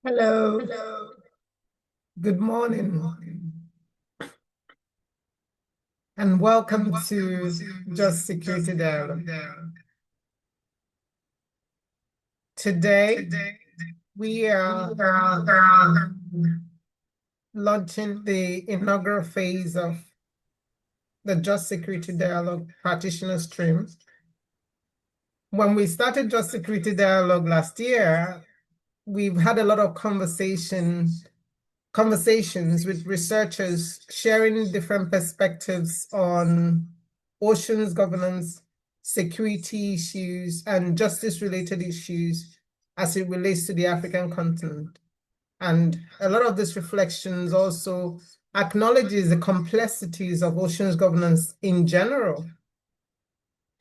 Hello, Hello. good morning, and welcome to Just SeaCurity Dialogue. Today, we are launching the inaugural phase of the Just SeaCurity Dialogue Practitioner stream. When we started Just SeaCurity Dialogue last year, we've had a lot of conversations with researchers sharing different perspectives on oceans governance, security issues, and justice-related issues as it relates to the African continent. And a lot of these reflections also acknowledges the complexities of oceans governance in general.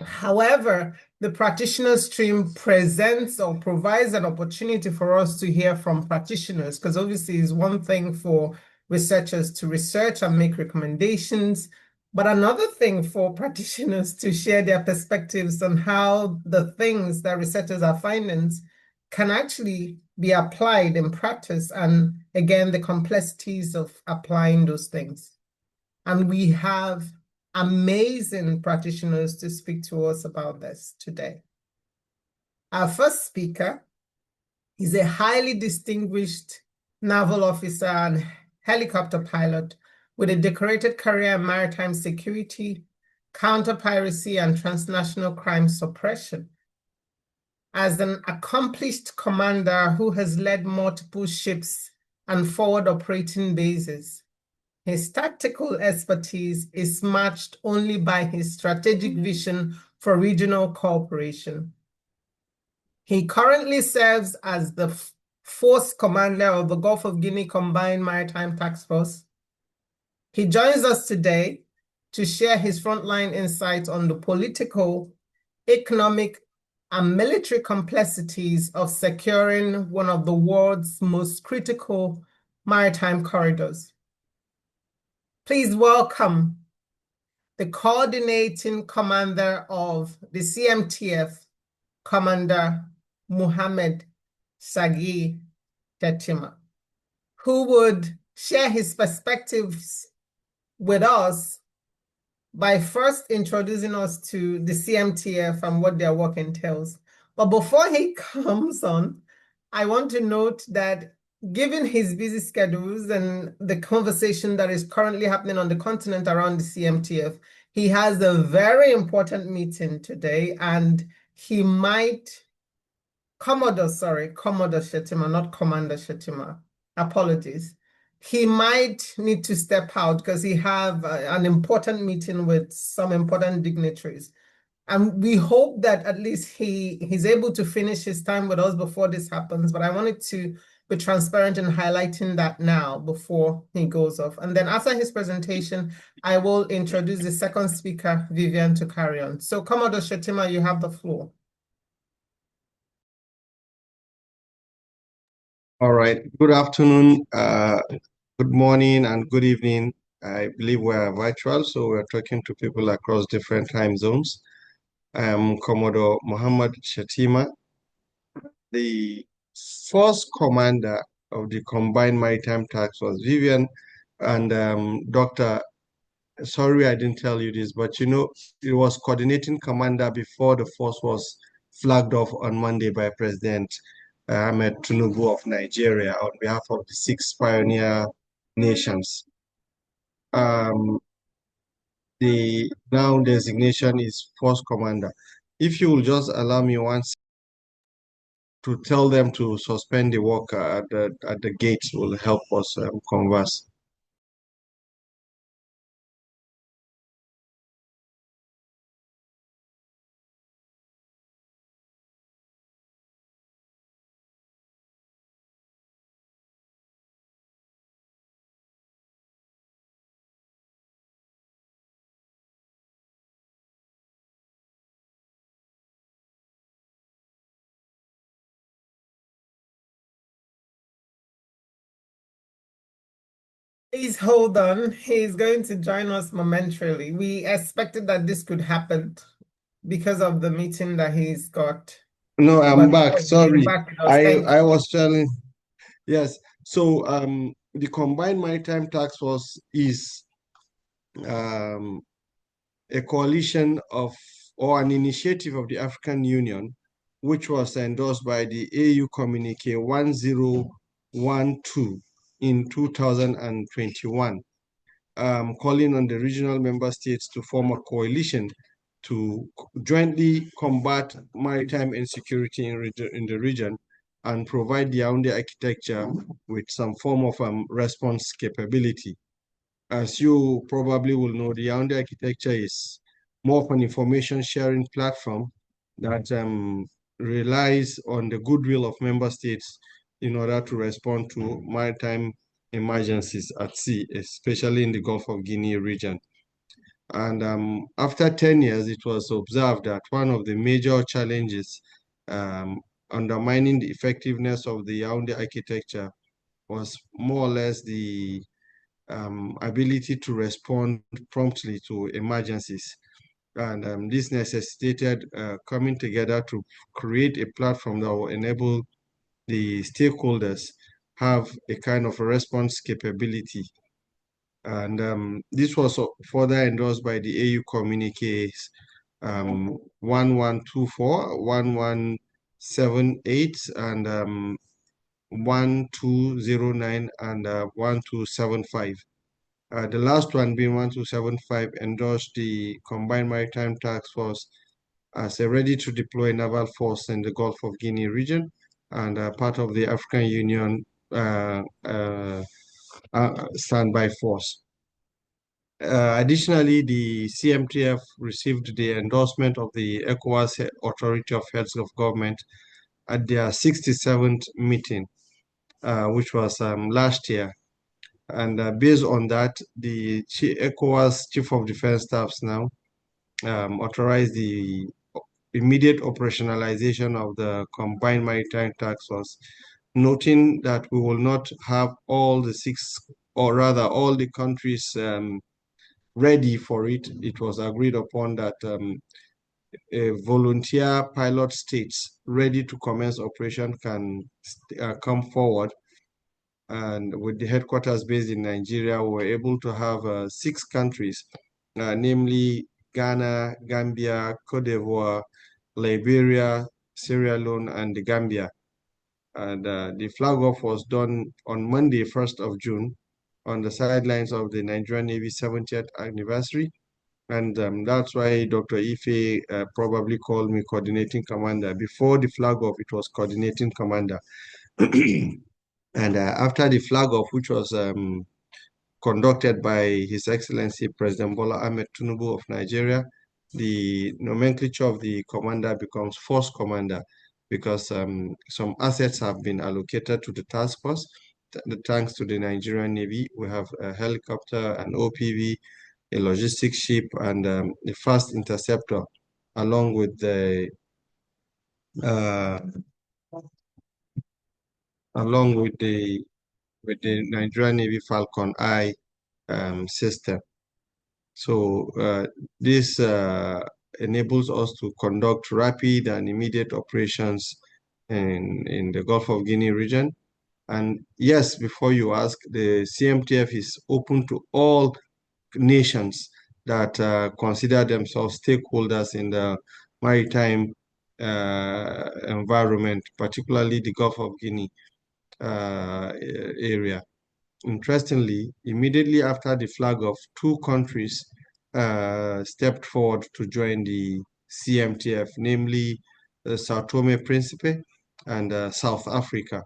However, the practitioner stream presents or provides an opportunity for us to hear from practitioners, because obviously it's one thing for researchers to research and make recommendations, but another thing for practitioners to share their perspectives on how the things that researchers are finding can actually be applied in practice, and again, the complexities of applying those things. And we have amazing practitioners to speak to us about this today. Our first speaker is a highly distinguished naval officer and helicopter pilot with a decorated career in maritime security, counter-piracy, and transnational crime suppression. As an accomplished commander who has led multiple ships and forward operating bases, his tactical expertise is matched only by his strategic vision for regional cooperation. He currently serves as the Force Commander of the Gulf of Guinea Combined Maritime Task Force. He joins us today to share his frontline insights on the political, economic, and military complexities of securing one of the world's most critical maritime corridors. Please welcome the coordinating commander of the CMTF, Commander Muhammad Sagi Shetima, who would share his perspectives with us by first introducing us to the CMTF and what their work entails. But before he comes on, I want to note that given his busy schedules and the conversation that is currently happening on the continent around the CMTF, he has a very important meeting today, and he might, Commodore Shetima, not Commander Shetima, apologies. He might need to step out because he have an important meeting with some important dignitaries. And we hope that at least he's able to finish his time with us before this happens, but I wanted to be transparent in highlighting that now before he goes off. And then after his presentation, I will introduce the second speaker, Vivian, to carry on. So Commodore Shetima, you have the floor. All right. Good afternoon, good morning, and good evening. I believe we're virtual, so we're talking to people across different time zones. I'm Commodore Muhammad Shetima, the first commander of the Combined Maritime Task Force. Vivian and Dr. Sorry, I didn't tell you this, but it was coordinating commander before the force was flagged off on Monday by President Ahmed Tinubu of Nigeria on behalf of the 6 pioneer nations. The now designation is Force Commander. If you will just allow me once to tell them to suspend the work at the gates will help us converse. Please hold on. He's going to join us momentarily. We expected that this could happen because of the meeting that he's got. No, I'm But back. Sorry. back with us. Thank I you. was telling Yes. So the Combined Maritime Task Force is um, a coalition of or an initiative of the African Union, which was endorsed by the AU Communique 1012 in 2021, calling on the regional member states to form a coalition to jointly combat maritime insecurity in the region and provide the Yaoundé architecture with some form of response capability. As you probably will know, the Yaoundé architecture is more of an information sharing platform that relies on the goodwill of member states in order to respond to maritime emergencies at sea, especially in the Gulf of Guinea region. And after 10 years, it was observed that one of the major challenges undermining the effectiveness of the Yaoundé architecture was more or less the ability to respond promptly to emergencies. And this necessitated coming together to create a platform that will enable the stakeholders have a kind of a response capability. And this was further endorsed by the AU communiques 1124, 1178, and 1209 and 1275. The last one being 1275 endorsed the Combined Maritime Task Force as a ready-to-deploy naval force in the Gulf of Guinea region and part of the African Union standby force. Additionally, the CMTF received the endorsement of the ECOWAS Authority of Heads of Government at their 67th meeting, which was last year. And based on that, the ECOWAS Chief of Defense Staffs now authorized the immediate operationalization of the Combined Maritime Task Force, noting that we will not have all the six, or rather all the countries ready for it. It was agreed upon that a volunteer pilot states ready to commence operation can come forward. And with the headquarters based in Nigeria, we were able to have 6 countries, namely Ghana, Gambia, Cote d'Ivoire, Liberia, Sierra Leone, and the Gambia. And the flag off was done on Monday, 1st of June, on the sidelines of the Nigerian Navy 70th anniversary. And that's why Dr. Ife probably called me coordinating commander. Before the flag off, it was coordinating commander. And after the flag off, which was conducted by His Excellency President Bola Ahmed Tinubu of Nigeria, the nomenclature of the commander becomes force commander because some assets have been allocated to the task force. Thanks to the Nigerian Navy, we have a helicopter, an OPV, a logistics ship, and a fast interceptor, along with the uh, along with the Nigerian Navy Falcon Eye system. So this enables us to conduct rapid and immediate operations in the Gulf of Guinea region. And yes, before you ask, the CMTF is open to all nations that consider themselves stakeholders in the maritime environment, particularly the Gulf of Guinea area. Interestingly, immediately after the flag off, 2 countries stepped forward to join the CMTF, namely Sao Tome and Principe and South Africa.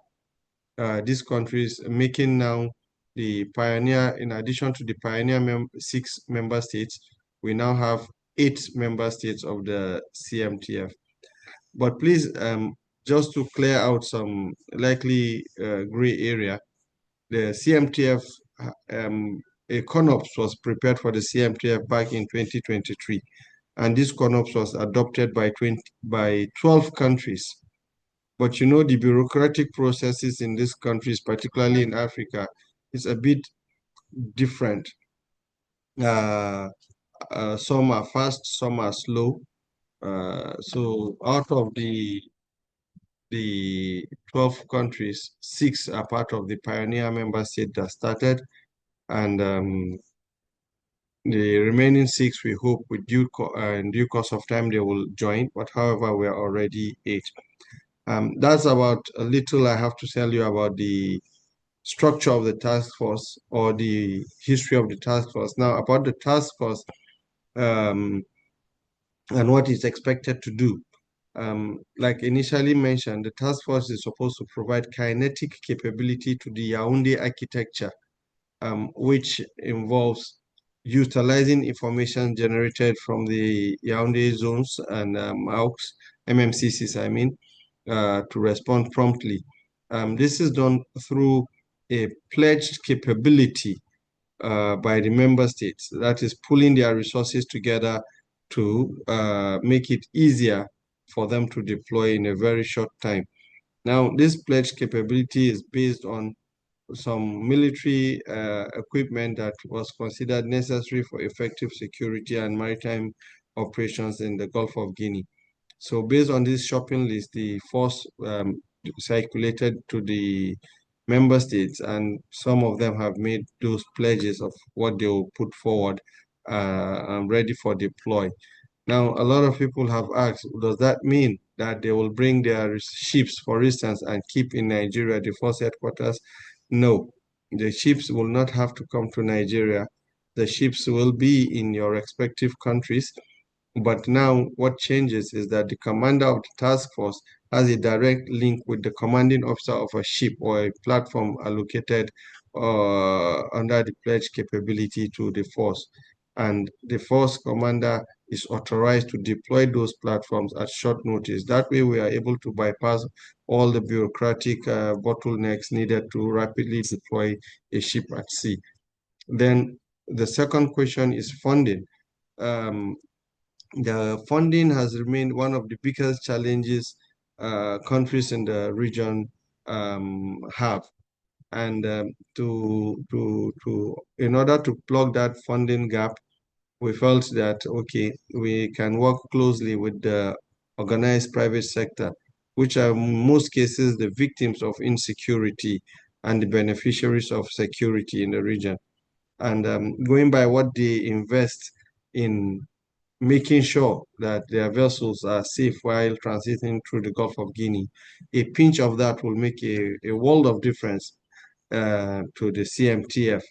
These countries making now the pioneer, in addition to the pioneer 6 member states, we now have 8 member states of the CMTF. But please, just to clear out some likely gray area, the CMTF, a CONOPS was prepared for the CMTF back in 2023, and this CONOPS was adopted by 12 countries. But you know, the bureaucratic processes in these countries, particularly in Africa, is a bit different. Some are fast, some are slow. So out of the the 12 countries, 6 are part of the pioneer member state that started, and the remaining 6, we hope with in due course of time, they will join. But however, we are already 8. That's about a little I have to tell you about the structure of the task force or the history of the task force. Now, about the task force and what it's expected to do. Like initially mentioned, the task force is supposed to provide kinetic capability to the Yaoundé architecture, which involves utilizing information generated from the Yaoundé zones and AUX, MMCCs, I mean, to respond promptly. This is done through a pledged capability by the member states, that is pulling their resources together to make it easier for them to deploy in a very short time. Now, this pledged capability is based on some military equipment that was considered necessary for effective security and maritime operations in the Gulf of Guinea. So based on this shopping list, the force circulated to the member states, and some of them have made those pledges of what they will put forward and ready for deploy. Now, a lot of people have asked, does that mean that they will bring their ships, for instance, and keep in Nigeria, the force headquarters? No, the ships will not have to come to Nigeria. The ships will be in your respective countries. But now what changes is that the commander of the task force has a direct link with the commanding officer of a ship or a platform allocated under the pledge capability to the force. And the force commander is authorized to deploy those platforms at short notice. That way we are able to bypass all the bureaucratic bottlenecks needed to rapidly deploy a ship at sea. Then the second question is funding. The funding has remained one of the biggest challenges countries in the region have. And in order to plug that funding gap, we felt that, okay, we can work closely with the organized private sector, which are in most cases the victims of insecurity and the beneficiaries of security in the region. And going by what they invest in making sure that their vessels are safe while transiting through the Gulf of Guinea, a pinch of that will make a world of difference to the CMTF.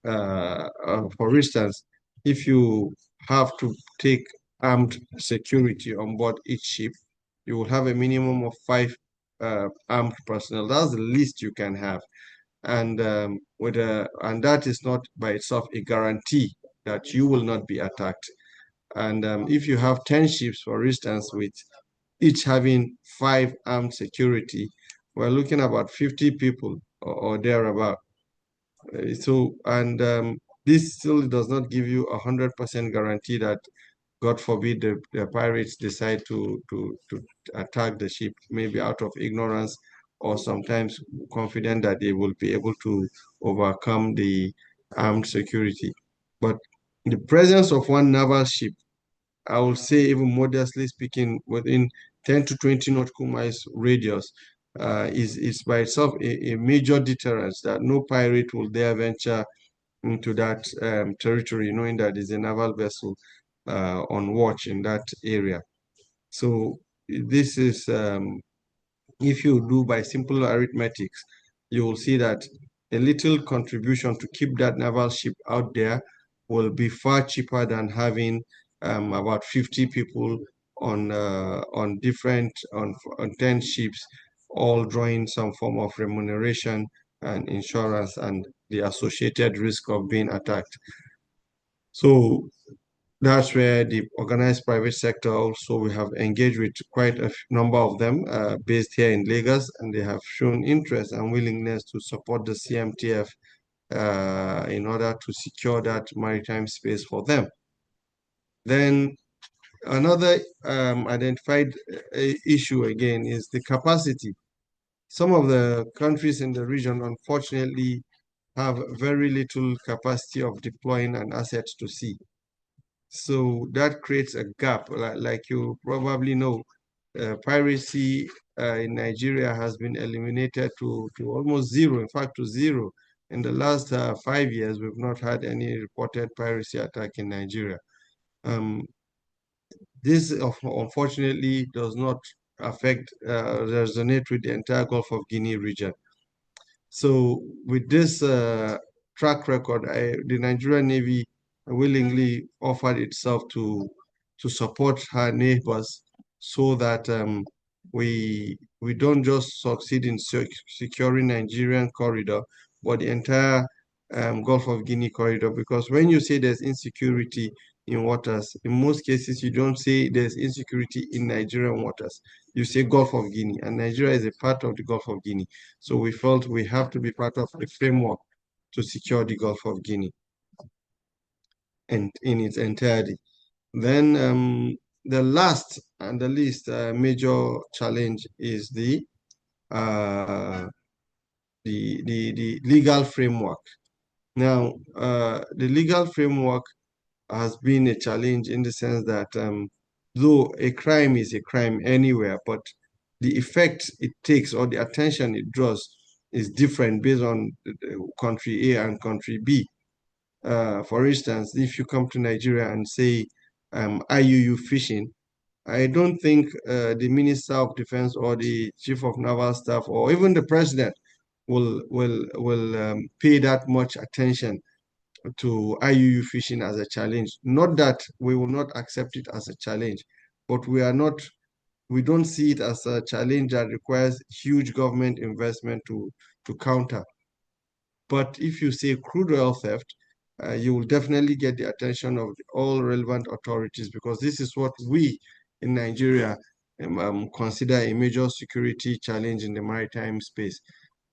For instance, if you have to take armed security on board each ship, you will have a minimum of 5 armed personnel. That's the least you can have. And and that is not by itself a guarantee that you will not be attacked. And if you have 10 ships, for instance, with each having 5 armed security, we're looking about 50 people or thereabout. This still does not give you 100% guarantee that, God forbid, the pirates decide to attack the ship, maybe out of ignorance or sometimes confident that they will be able to overcome the armed security. But the presence of one naval ship, I will say, even modestly speaking, within 10 to 20 nautical miles radius, is by itself a major deterrence that no pirate will dare venture into that territory, knowing that there's a naval vessel on watch in that area. So this is, if you do by simple arithmetics, you will see that a little contribution to keep that naval ship out there will be far cheaper than having about 50 people on 10 ships, all drawing some form of remuneration and insurance and the associated risk of being attacked. So that's where the organized private sector also, we have engaged with quite a number of them based here in Lagos, and they have shown interest and willingness to support the CMTF in order to secure that maritime space for them. Then another identified issue again is the capacity. Some of the countries in the region, unfortunately, have very little capacity of deploying an asset to sea. So that creates a gap. Like you probably know, piracy in Nigeria has been eliminated to almost zero, in fact, to zero. In the last 5 years, we've not had any reported piracy attack in Nigeria. Um, this, unfortunately, does not resonate with the entire Gulf of Guinea region. So with this track record, the Nigerian Navy willingly offered itself to support her neighbors so that we don't just succeed in securing Nigerian corridor, but the entire Gulf of Guinea corridor. Because when you say there's insecurity in waters, in most cases you don't say there's insecurity in Nigerian waters. You say Gulf of Guinea, and Nigeria is a part of the Gulf of Guinea. So we felt we have to be part of the framework to secure the Gulf of Guinea and in its entirety. Then the last and the least major challenge is the legal framework. Now, the legal framework has been a challenge in the sense that though a crime is a crime anywhere, but the effect it takes or the attention it draws is different based on country A and country B. For instance, if you come to Nigeria and say IUU fishing, I don't think the Minister of Defense or the Chief of Naval Staff or even the President will pay that much attention to IUU fishing as a challenge. Not that we will not accept it as a challenge, but we don't see it as a challenge that requires huge government investment to counter. But if you say crude oil theft, you will definitely get the attention of all relevant authorities, because this is what we in Nigeria consider a major security challenge in the maritime space.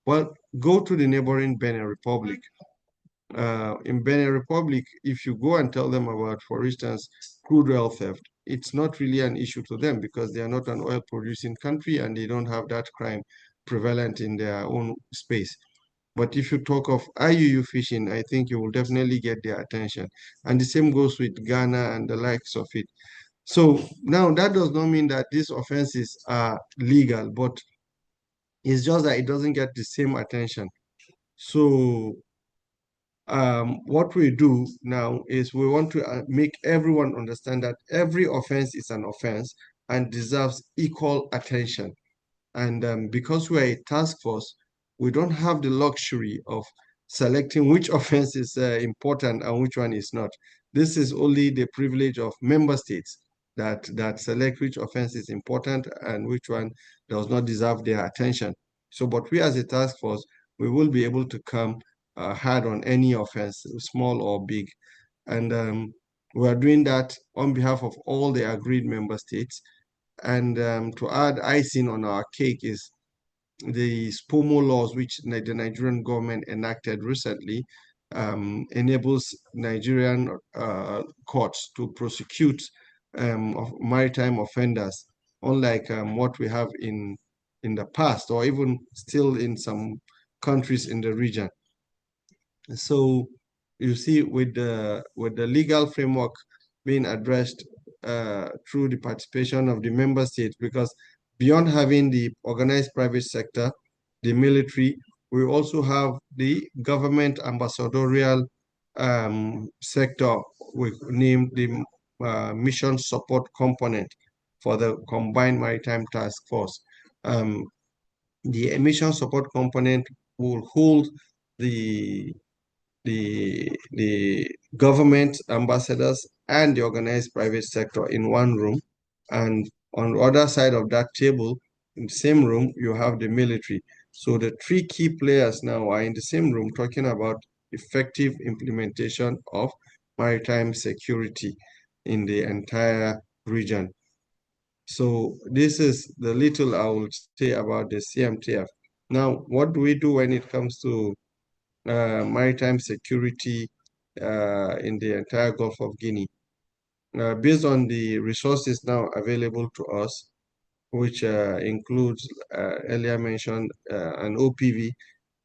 Well, go to the neighboring Benin Republic. In Benin Republic, if you go and tell them about, for instance, crude oil theft, it's not really an issue to them because they are not an oil producing country and they don't have that crime prevalent in their own space. But if you talk of IUU fishing, I think you will definitely get their attention. And the same goes with Ghana and the likes of it. So now that does not mean that these offenses are legal, but it's just that it doesn't get the same attention. So what we do now is we want to make everyone understand that every offense is an offense and deserves equal attention. And because we're a task force, we don't have the luxury of selecting which offense is important and which one is not. This is only the privilege of member states that select which offense is important and which one does not deserve their attention. So, but we as a task force, we will be able to come hard on any offense, small or big. And we are doing that on behalf of all the agreed member states. And to add icing on our cake is the SPOMO laws, which the Nigerian government enacted recently, enables Nigerian courts to prosecute maritime offenders, unlike what we have in the past, or even still in some countries in the region. So you see, with the legal framework being addressed through the participation of the member states, because beyond having the organized private sector, the military, we also have the government ambassadorial sector, we named the mission support component for the combined maritime task force. The mission support component will hold the the government ambassadors and the organized private sector in one room, and on the other side of that table, in the same room, you have the military. So the three key players now are in the same room talking about effective implementation of maritime security in the entire region. So this is the little I will say about the CMTF. Now, what do we do when it comes to maritime security in the entire Gulf of Guinea? Based on the resources now available to us, which includes earlier mentioned an OPV,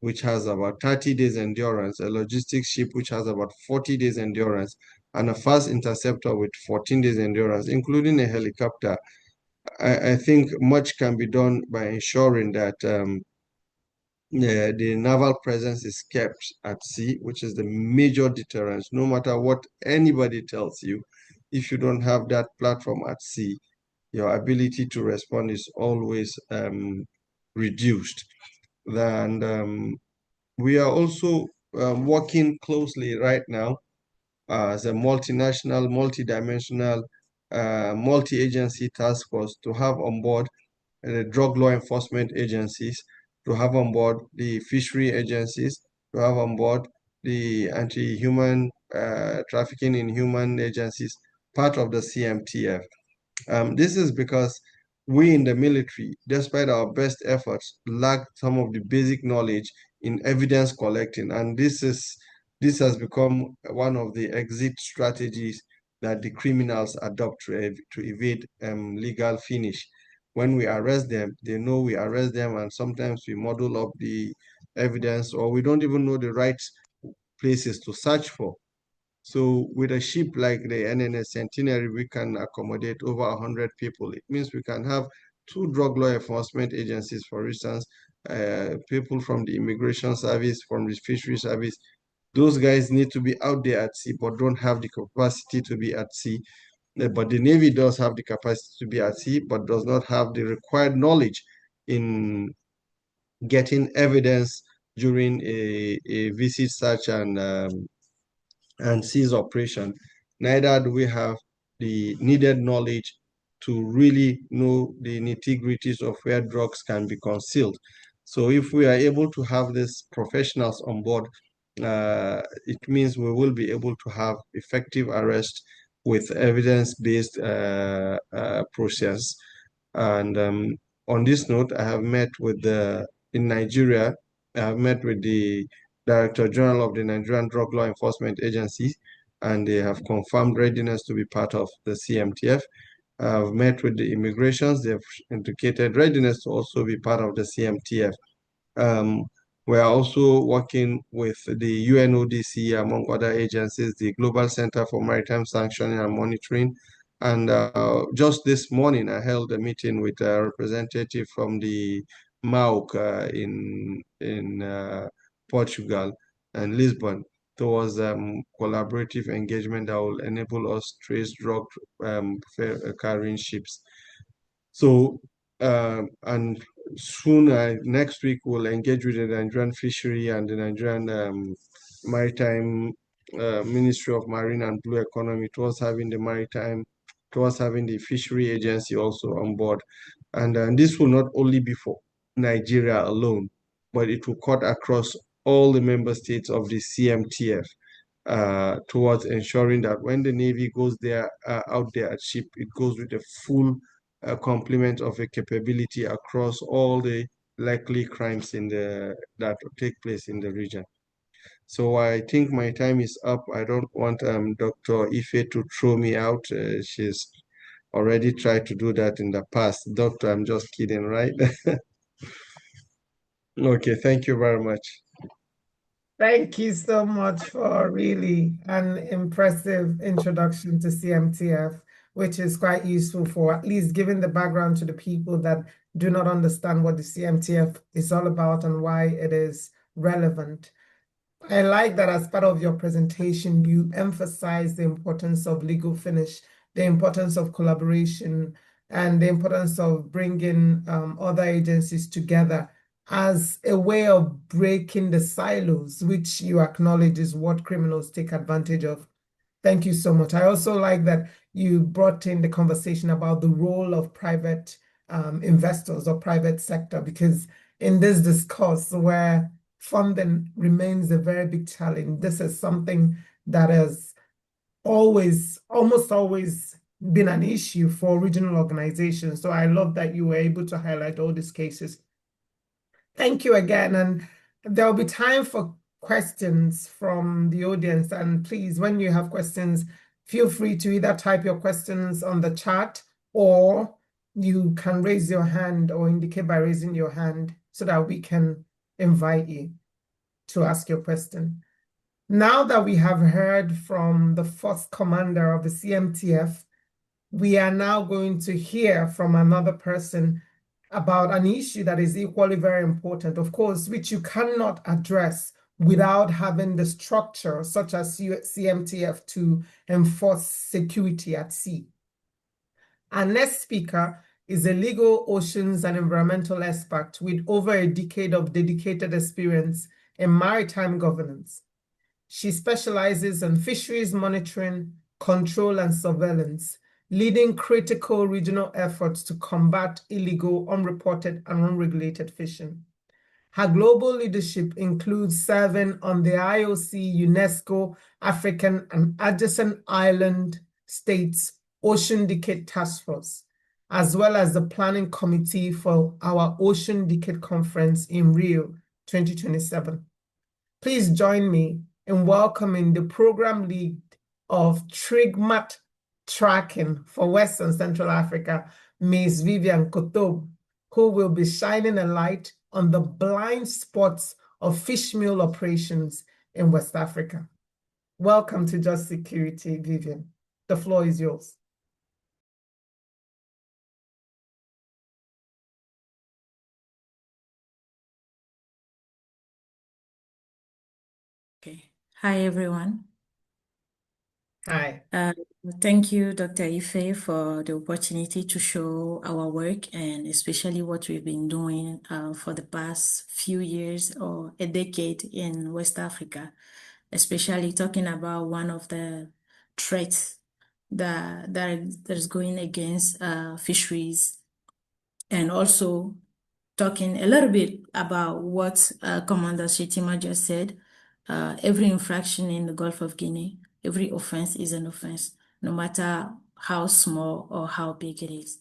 which has about 30 days endurance, a logistics ship which has about 40 days endurance, and a fast interceptor with 14 days endurance, including a helicopter. I think much can be done by ensuring that the naval presence is kept at sea, which is the major deterrent. No matter what anybody tells you, if you don't have that platform at sea, your ability to respond is always reduced. And we are also working closely right now as a multinational, multidimensional, multi-agency task force to have on board the drug law enforcement agencies, to have on board the fishery agencies, to have on board the anti-human trafficking in human agencies, part of the CMTF. This is because we in the military, despite our best efforts, lack some of the basic knowledge in evidence collecting, and this has become one of the exit strategies that the criminals adopt to evade legal finish. When we arrest them, they know we arrest them, and sometimes we muddle up the evidence, or we don't even know the right places to search for. So with a ship like the NNS Centenary, we can accommodate over 100 people. It means we can have two drug law enforcement agencies, for instance, people from the immigration service, from the fishery service. Those guys need to be out there at sea, but don't have the capacity to be at sea. But the Navy does have the capacity to be at sea, but does not have the required knowledge in getting evidence during a visit, search, and seize operation. Neither do we have the needed knowledge to really know the nitty-gritties of where drugs can be concealed. So if we are able to have these professionals on board, it means we will be able to have effective arrest with evidence-based process. And on this note, I have met with in Nigeria, I have met with the Director General of the Nigerian Drug Law Enforcement Agency, and they have confirmed readiness to be part of the CMTF. I've met with the immigrations. They've indicated readiness to also be part of the CMTF. We are also working with the UNODC, among other agencies, the Global Center for Maritime Sanctioning and Monitoring. And just this morning, I held a meeting with a representative from the MAUC in Portugal and Lisbon towards collaborative engagement that will enable us trace drug carrying ships. So, and soon, next week, we'll engage with the Nigerian Fishery and the Nigerian Maritime Ministry of Marine and Blue Economy towards having the Fishery Agency also on board. And this will not only be for Nigeria alone, but it will cut across all the member states of the CMTF. Towards ensuring that when the Navy goes there out there at ship, it goes with a full complement of a capability across all the likely crimes that take place in the region. So I think my time is up. I don't want Dr. Ife to throw me out. She's already tried to do that in the past. Doctor, I'm just kidding, right? Okay, thank you very much. Thank you so much for really an impressive introduction to CMTF, which is quite useful for at least giving the background to the people that do not understand what the CMTF is all about and why it is relevant. I like that as part of your presentation, you emphasize the importance of legal finish, the importance of collaboration, and the importance of bringing other agencies together as a way of breaking the silos, which you acknowledge is what criminals take advantage of. Thank you so much. I also like that you brought in the conversation about the role of private investors or private sector, because in this discourse where funding remains a very big challenge, this is something that has almost always been an issue for regional organizations. So I love that you were able to highlight all these cases. Thank you again. And there'll be time for questions from the audience. And please, when you have questions, feel free to either type your questions on the chat, or you can raise your hand or indicate by raising your hand so that we can invite you to ask your question. Now that we have heard from the first commander of the CMTF, we are now going to hear from another person about an issue that is equally very important, of course, which you cannot address without having the structure such as CMTF to enforce security at sea. Our next speaker is a legal, oceans, and environmental expert with over a decade of dedicated experience in maritime governance. She specializes in fisheries monitoring, control, and surveillance, leading critical regional efforts to combat illegal, unreported, and unregulated fishing. Her global leadership includes serving on the IOC, UNESCO, African, and adjacent island states Ocean Decade Task Force, as well as the planning committee for our Ocean Decade Conference in Rio 2027. Please join me in welcoming the program lead of TRIGMAT tracking for West and Central Africa, Ms. Vivian Kotob, who will be shining a light on the blind spots of fishmeal operations in West Africa. Welcome to Just SeaCurity, Vivian. The floor is yours. Okay. Hi, everyone. Hi. Thank you, Dr. Ife, for the opportunity to show our work and especially what we've been doing for the past few years or a decade in West Africa, especially talking about one of the threats that is going against fisheries, and also talking a little bit about what Commander Shetima just said. Every infraction in the Gulf of Guinea, every offense is an offense, no matter how small or how big it is.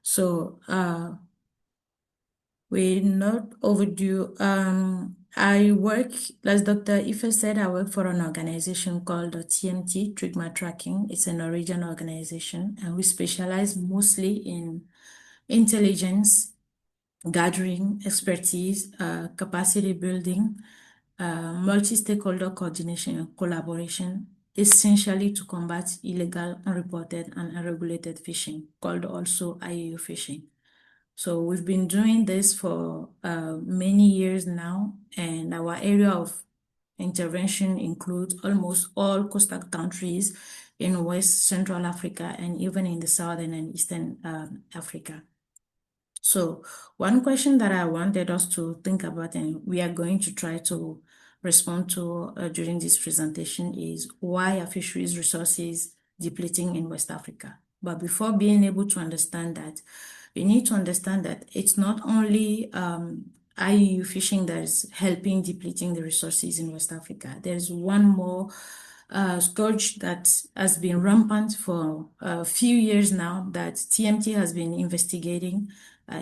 So we're not overdue. I work, as Dr. Ife said, I work for an organization called TMT, Trigma Tracking. It's a Norwegian organization, and we specialize mostly in intelligence gathering, expertise, capacity building, multi-stakeholder coordination and collaboration, essentially to combat illegal, unreported, and unregulated fishing, called also IUU fishing. So we've been doing this for many years now, and our area of intervention includes almost all coastal countries in West Central Africa and even in the Southern and Eastern Africa. So one question that I wanted us to think about, and we are going to try to respond to during this presentation, is why are fisheries resources depleting in West Africa? But before being able to understand that, we need to understand that it's not only IUU fishing that is helping depleting the resources in West Africa. There's one more scourge that has been rampant for a few years now that TMT has been investigating,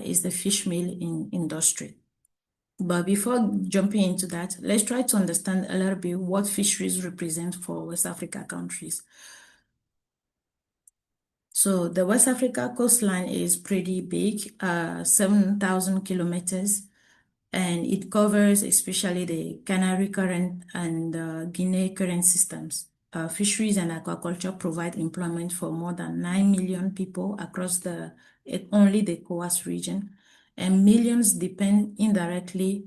is the fishmeal industry. But before jumping into that, let's try to understand a little bit what fisheries represent for West Africa countries. So the West Africa coastline is pretty big, 7,000 kilometers, and it covers especially the Canary Current and Guinea Current systems. Fisheries and aquaculture provide employment for more than 9 million people across only the COAS region, and millions depend indirectly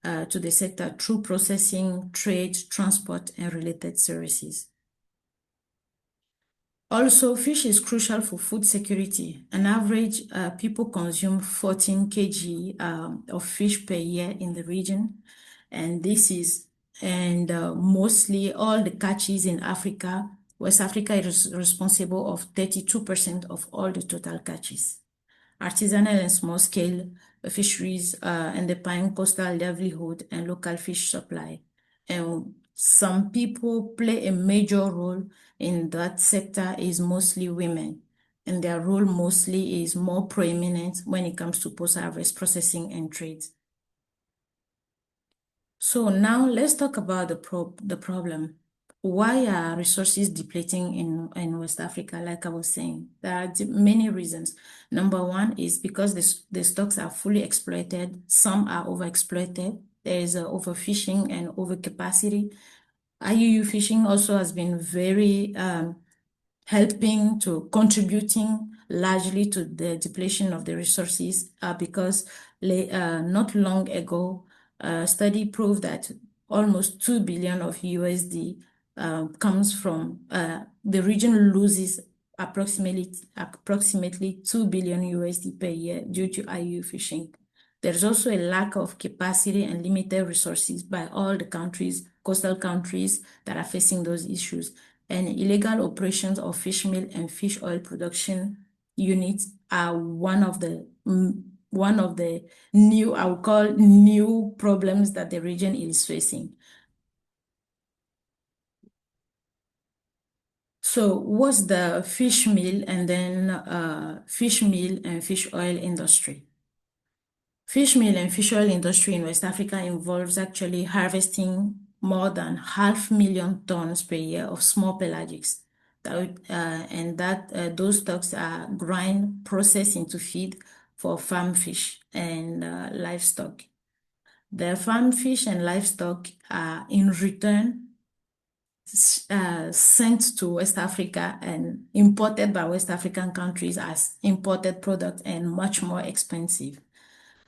to the sector through processing, trade, transport, and related services. Also, fish is crucial for food security. On average, people consume 14 kg of fish per year in the region, and mostly all the catches in Africa. West Africa is responsible of 32% of all the total catches. Artisanal and small-scale fisheries and the pine coastal livelihood and local fish supply. And some people play a major role in that sector is mostly women, and their role mostly is more prominent when it comes to post-harvest processing and trade. So now let's talk about the problem. Why are resources depleting in West Africa? Like I was saying, there are many reasons. Number one is because the stocks are fully exploited. Some are overexploited. There is overfishing and overcapacity. IUU fishing also has been very helping to contributing largely to the depletion of the resources because not long ago, a study proved that almost 2 billion of USD comes from the region loses approximately 2 billion USD per year due to IUU fishing. There's also a lack of capacity and limited resources by all the countries, coastal countries that are facing those issues. And illegal operations of fish meal and fish oil production units are one of the new, I would call new problems that the region is facing. So what's the fish meal and then fish meal and fish oil industry? Fish meal and fish oil industry in West Africa involves actually harvesting more than 500,000 tons per year of small pelagics. Those stocks are grind, processed into feed for farm fish and livestock. The farm fish and livestock are in return sent to West Africa and imported by West African countries as imported product and much more expensive.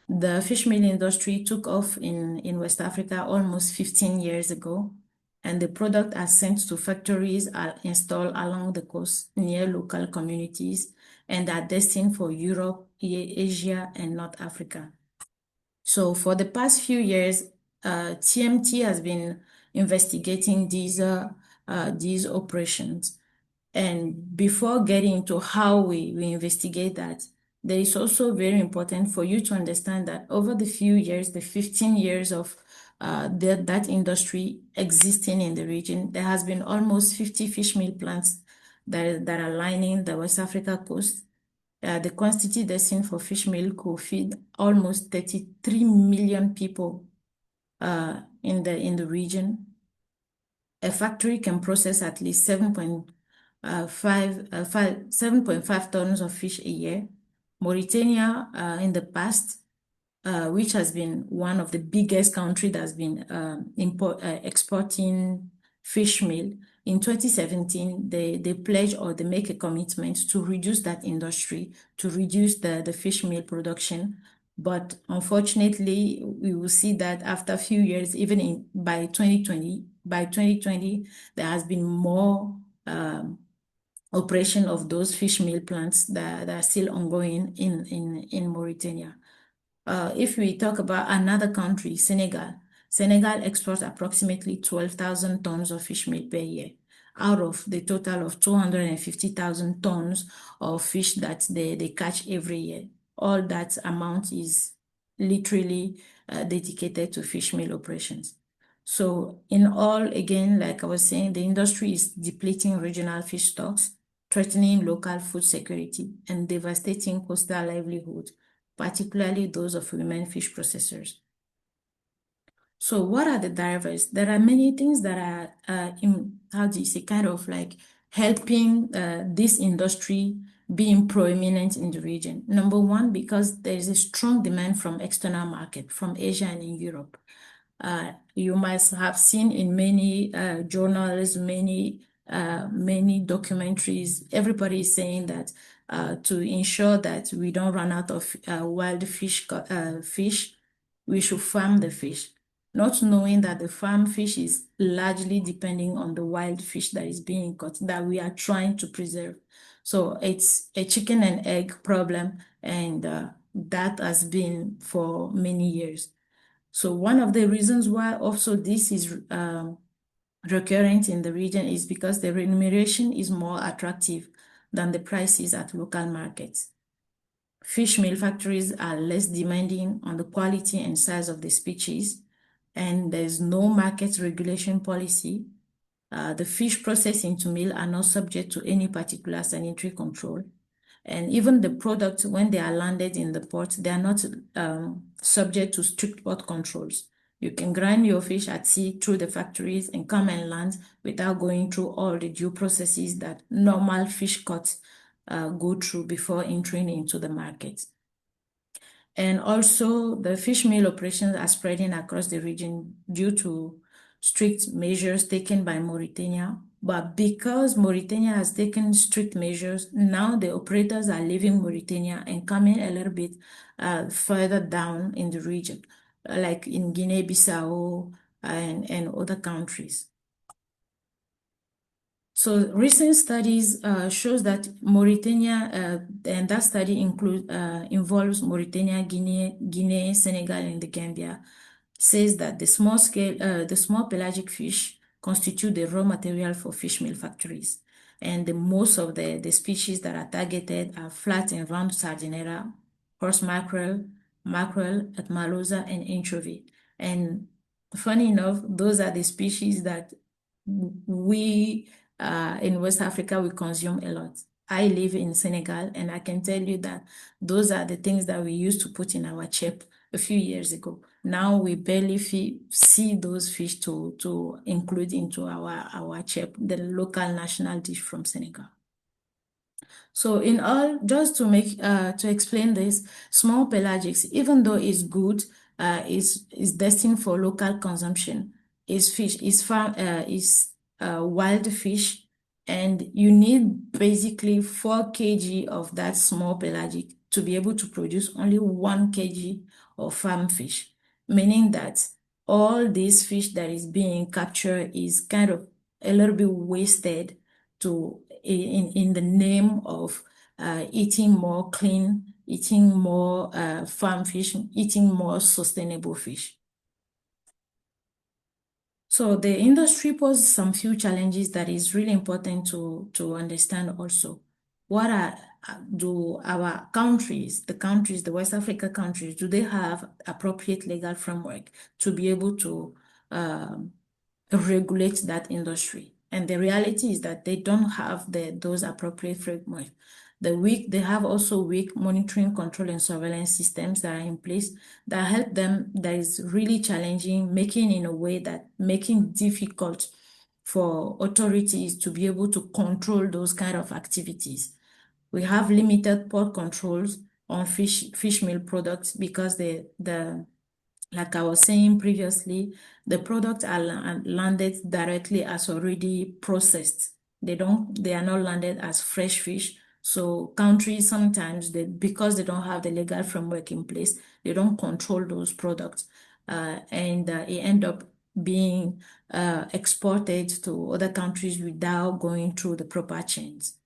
The fish meal industry took off in West Africa almost 15 years ago, and the product are sent to factories are installed along the coast near local communities and are destined for Europe, Asia, and North Africa. So for the past few years, TMT has been investigating these operations. And before getting into how we investigate that, there is also very important for you to understand that over the few years, the 15 years of that industry existing in the region, there has been almost 50 fish meal plants that are lining the West Africa coast. The quantity destined for fish meal could feed almost 33 million people in the region. A factory can process at least 7.5 tons of fish a year. Mauritania, in the past, which has been one of the biggest countries that's been exporting fish meal, in 2017, they pledge or they make a commitment to reduce that industry, to reduce the fish meal production. But unfortunately, we will see that after a few years, even by 2020, there has been more operation of those fish meal plants that are still ongoing in Mauritania. If we talk about another country, Senegal exports approximately 12,000 tons of fish meal per year, out of the total of 250,000 tons of fish that they catch every year. All that amount is literally dedicated to fish meal operations. So in all, again, like I was saying, the industry is depleting regional fish stocks, threatening local food security, and devastating coastal livelihood, particularly those of women fish processors. So what are the drivers? There are many things that are, kind of like helping this industry being prominent in the region. Number one, because there is a strong demand from external market, from Asia and in Europe. You must have seen in many journals, many documentaries, everybody is saying that to ensure that we don't run out of wild fish, we should farm the fish, not knowing that the farm fish is largely depending on the wild fish that is being caught, that we are trying to preserve. So it's a chicken and egg problem, and that has been for many years. So one of the reasons why also this is recurrent in the region is because the remuneration is more attractive than the prices at local markets. Fish meal factories are less demanding on the quality and size of the species, and there's no market regulation policy. The fish processed into meal are not subject to any particular sanitary control. And even the products, when they are landed in the port, they are not subject to strict port controls. You can grind your fish at sea through the factories and come and land without going through all the due processes that normal fish cuts go through before entering into the market. And also the fish meal operations are spreading across the region due to strict measures taken by Mauritania, But because Mauritania has taken strict measures, now the operators are leaving Mauritania and coming a little bit further down in the region, like in Guinea-Bissau and other countries. So recent studies shows that Mauritania, and that study involves Mauritania, Guinea, Senegal, and the Gambia, says that the small pelagic fish constitute the raw material for fish meal factories. And most of the species that are targeted are flat and round sardinera, horse mackerel, atmalosa, and anchovy. And funny enough, those are the species that we in West Africa, we consume a lot. I live in Senegal, and I can tell you that those are the things that we used to put in our chip a few years ago. Now we barely see those fish to include into our chip, the local national dish from Senegal. So in all, just to explain this, small pelagics, even though it's good, is destined for local consumption, is wild fish, and you need basically 4 kg of that small pelagic to be able to produce only 1 kg of farm fish, meaning that all this fish that is being captured is kind of a little bit wasted in the name of eating more clean, eating more farm fish, eating more sustainable fish. So the industry poses some few challenges that is really important to understand also. What do our countries, the West Africa countries, do they have appropriate legal framework to be able to regulate that industry? And the reality is that they don't have those appropriate frameworks. They have also weak monitoring, control, and surveillance systems that are in place that help them, that is really challenging, making difficult for authorities to be able to control those kind of activities. We have limited port controls on fish meal products because like I was saying previously, the products are landed directly as already processed. They are not landed as fresh fish. So countries sometimes, because they don't have the legal framework in place, they don't control those products, and it end up being exported to other countries without going through the proper chains.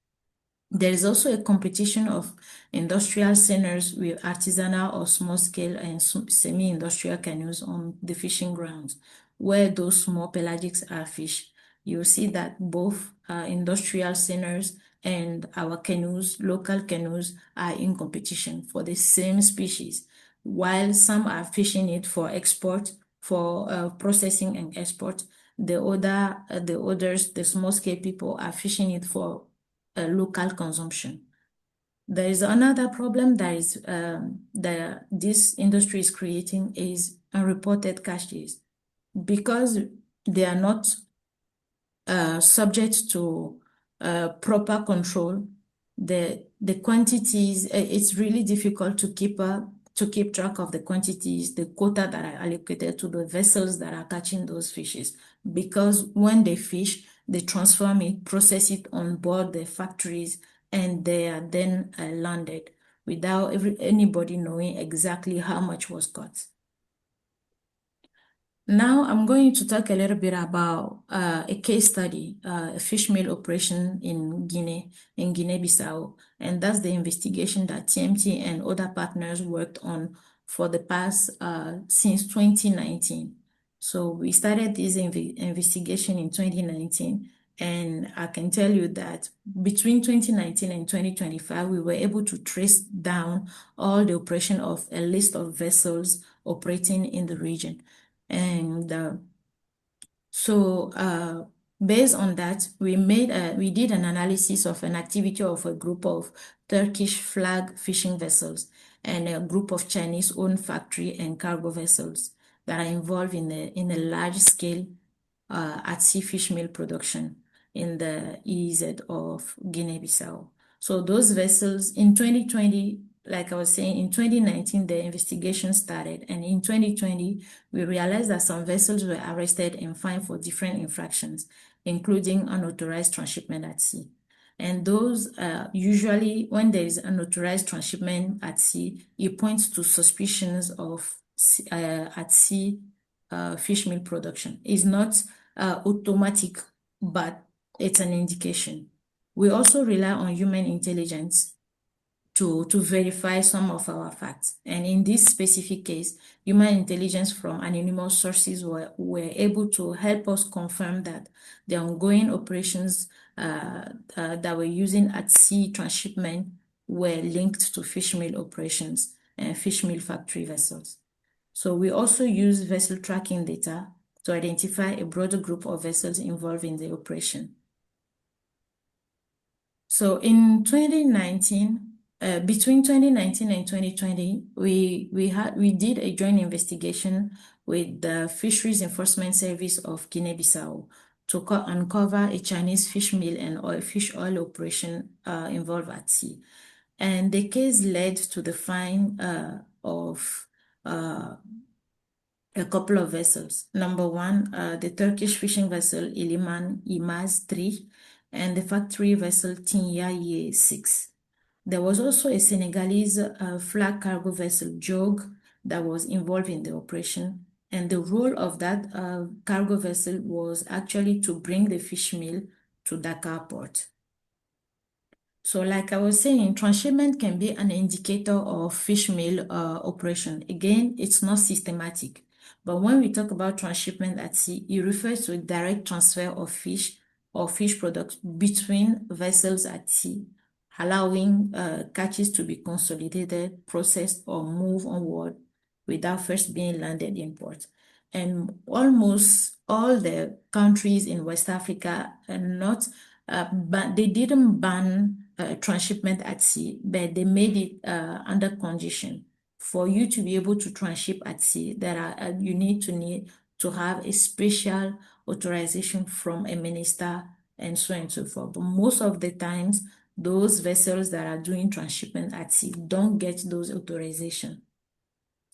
There is also a competition of industrial seiners with artisanal or small-scale and semi-industrial canoes on the fishing grounds, where those small pelagics are fished. You'll see that both industrial seiners and our canoes, local canoes, are in competition for the same species, while some are fishing it for export, for processing and export. The others, the small-scale people, are fishing it for local consumption. There is another problem that is this industry is creating is unreported catches, because they are not subject to proper control. The quantities, it's really difficult to keep track of the quantities, the quota that are allocated to the vessels that are catching those fishes, because when they fish, they transform it, process it on board the factories, and they are then landed without anybody knowing exactly how much was caught. Now I'm going to talk a little bit about a case study, a fish meal operation in Guinea-Bissau, and that's the investigation that TMT and other partners worked on for the past since 2019. So we started this investigation in 2019, and I can tell you that between 2019 and 2025, we were able to trace down all the operation of a list of vessels operating in the region. And based on that, we did an analysis of an activity of a group of Turkish flag fishing vessels and a group of Chinese-owned factory and cargo vessels that are involved in a large scale at-sea fish meal production in the EEZ of Guinea-Bissau. So those vessels in 2020, like I was saying, in 2019, the investigation started. And in 2020, we realized that some vessels were arrested and fined for different infractions. including unauthorized transshipment at sea. And those usually, when there is unauthorized transshipment at sea, it points to suspicions of at sea fish meal production. It's not automatic, but it's an indication. We also rely on human intelligence to verify some of our facts. And in this specific case, human intelligence from anonymous sources were able to help us confirm that the ongoing operations that we're using at sea transshipment were linked to fish meal operations and fish meal factory vessels. So we also use vessel tracking data to identify a broader group of vessels involved in the operation. So in 2019, between 2019 and 2020, we did a joint investigation with the Fisheries Enforcement Service of Guinea-Bissau to uncover a Chinese fish meal and fish oil operation involved at sea. And the case led to the fine of a couple of vessels. Number one, the Turkish fishing vessel Iliman İmaz 3 and the factory vessel Tinyaye 6. There was also a Senegalese flag cargo vessel Jog that was involved in the operation. And the role of that cargo vessel was actually to bring the fish meal to Dakar port. So like I was saying, transshipment can be an indicator of fish meal operation. Again, it's not systematic. But when we talk about transshipment at sea, it refers to a direct transfer of fish or fish products between vessels at sea, allowing catches to be consolidated, processed, or moved onward without first being landed in port. And almost all the countries in West Africa are not, but they didn't ban transshipment at sea, but they made it under condition. For you to be able to transship at sea, you need to have a special authorization from a minister and so on and so forth. But most of the times, those vessels that are doing transshipment at sea don't get those authorizations.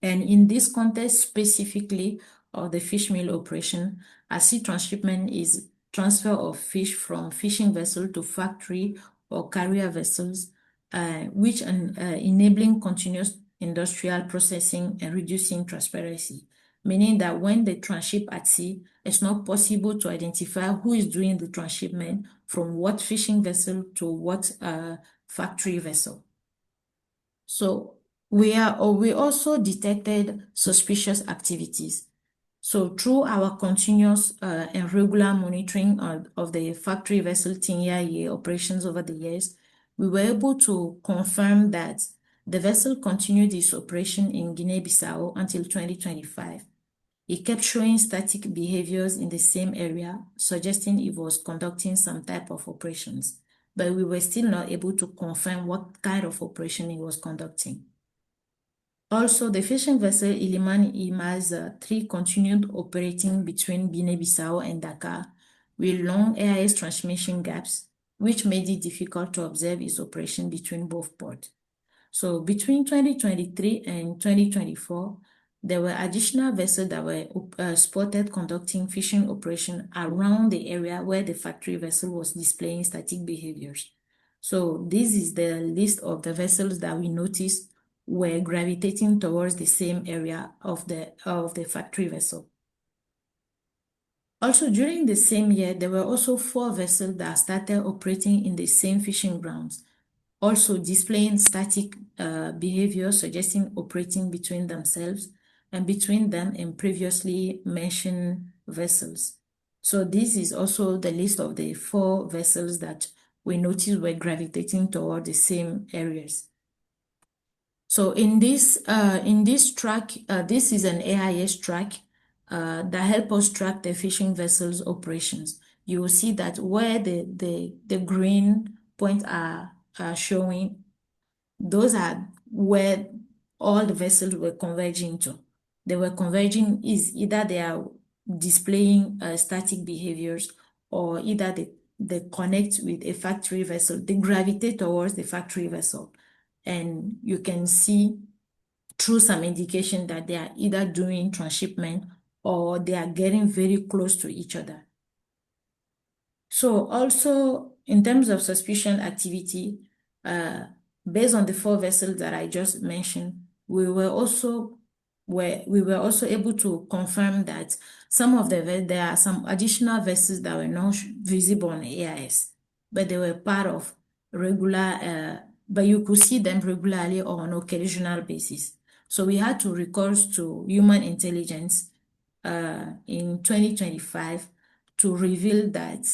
And in this context specifically of the fish meal operation, at sea transshipment is transfer of fish from fishing vessel to factory or carrier vessels, which enabling continuous industrial processing and reducing transparency, meaning that when they transship at sea, it's not possible to identify who is doing the transshipment from what fishing vessel to what factory vessel. So we also detected suspicious activities. So through our continuous and regular monitoring of the factory vessel Tinyaye operations over the years, we were able to confirm that the vessel continued its operation in Guinea-Bissau until 2025. It kept showing static behaviors in the same area, suggesting it was conducting some type of operations, but we were still not able to confirm what kind of operation it was conducting. Also, the fishing vessel Iliman İmaz 3 continued operating between Guinea-Bissau and Dakar with long AIS transmission gaps, which made it difficult to observe its operation between both ports. So between 2023 and 2024, there were additional vessels that were spotted conducting fishing operation around the area where the factory vessel was displaying static behaviors. So this is the list of the vessels that we noticed were gravitating towards the same area of the factory vessel. Also, during the same year, there were also 4 vessels that started operating in the same fishing grounds, also displaying static behavior, suggesting operating between themselves and between them and previously mentioned vessels. So this is also the list of the 4 vessels that we noticed were gravitating toward the same areas. So in this track, this is an AIS track that help us track the fishing vessels operations. You will see that where the green points are showing, those are where all the vessels were converging to. They were converging is either they are displaying static behaviors or either they connect with a factory vessel. They gravitate towards the factory vessel. And you can see through some indication that they are either doing transshipment or they are getting very close to each other. So also in terms of suspicion activity, based on the 4 vessels that I just mentioned, we were also able to confirm that there are some additional vessels that were not visible on AIS, but they were part of regular, but you could see them regularly or on occasional basis. So we had to recourse to human intelligence in 2025 to reveal that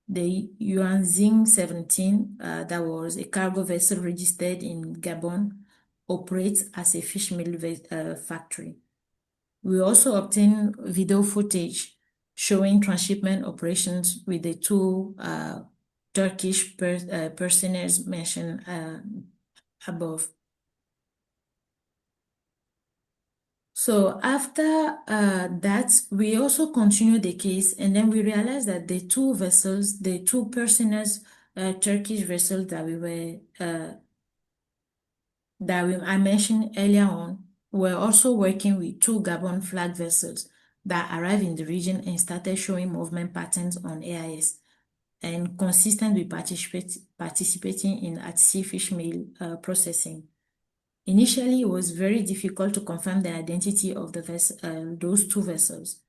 the Yuanzing 17, that was a cargo vessel registered in Gabon, operates as a fishmeal factory. We also obtained video footage showing transshipment operations with the 2 Turkish personnel mentioned above. So after that, we also continued the case, and then we realized that the 2 vessels, the 2 personnel Turkish vessels that I mentioned earlier on, were also working with 2 Gabon flag vessels that arrived in the region and started showing movement patterns on AIS and consistent with participating in at-sea fish meal processing. Initially, it was very difficult to confirm the identity of those 2 vessels,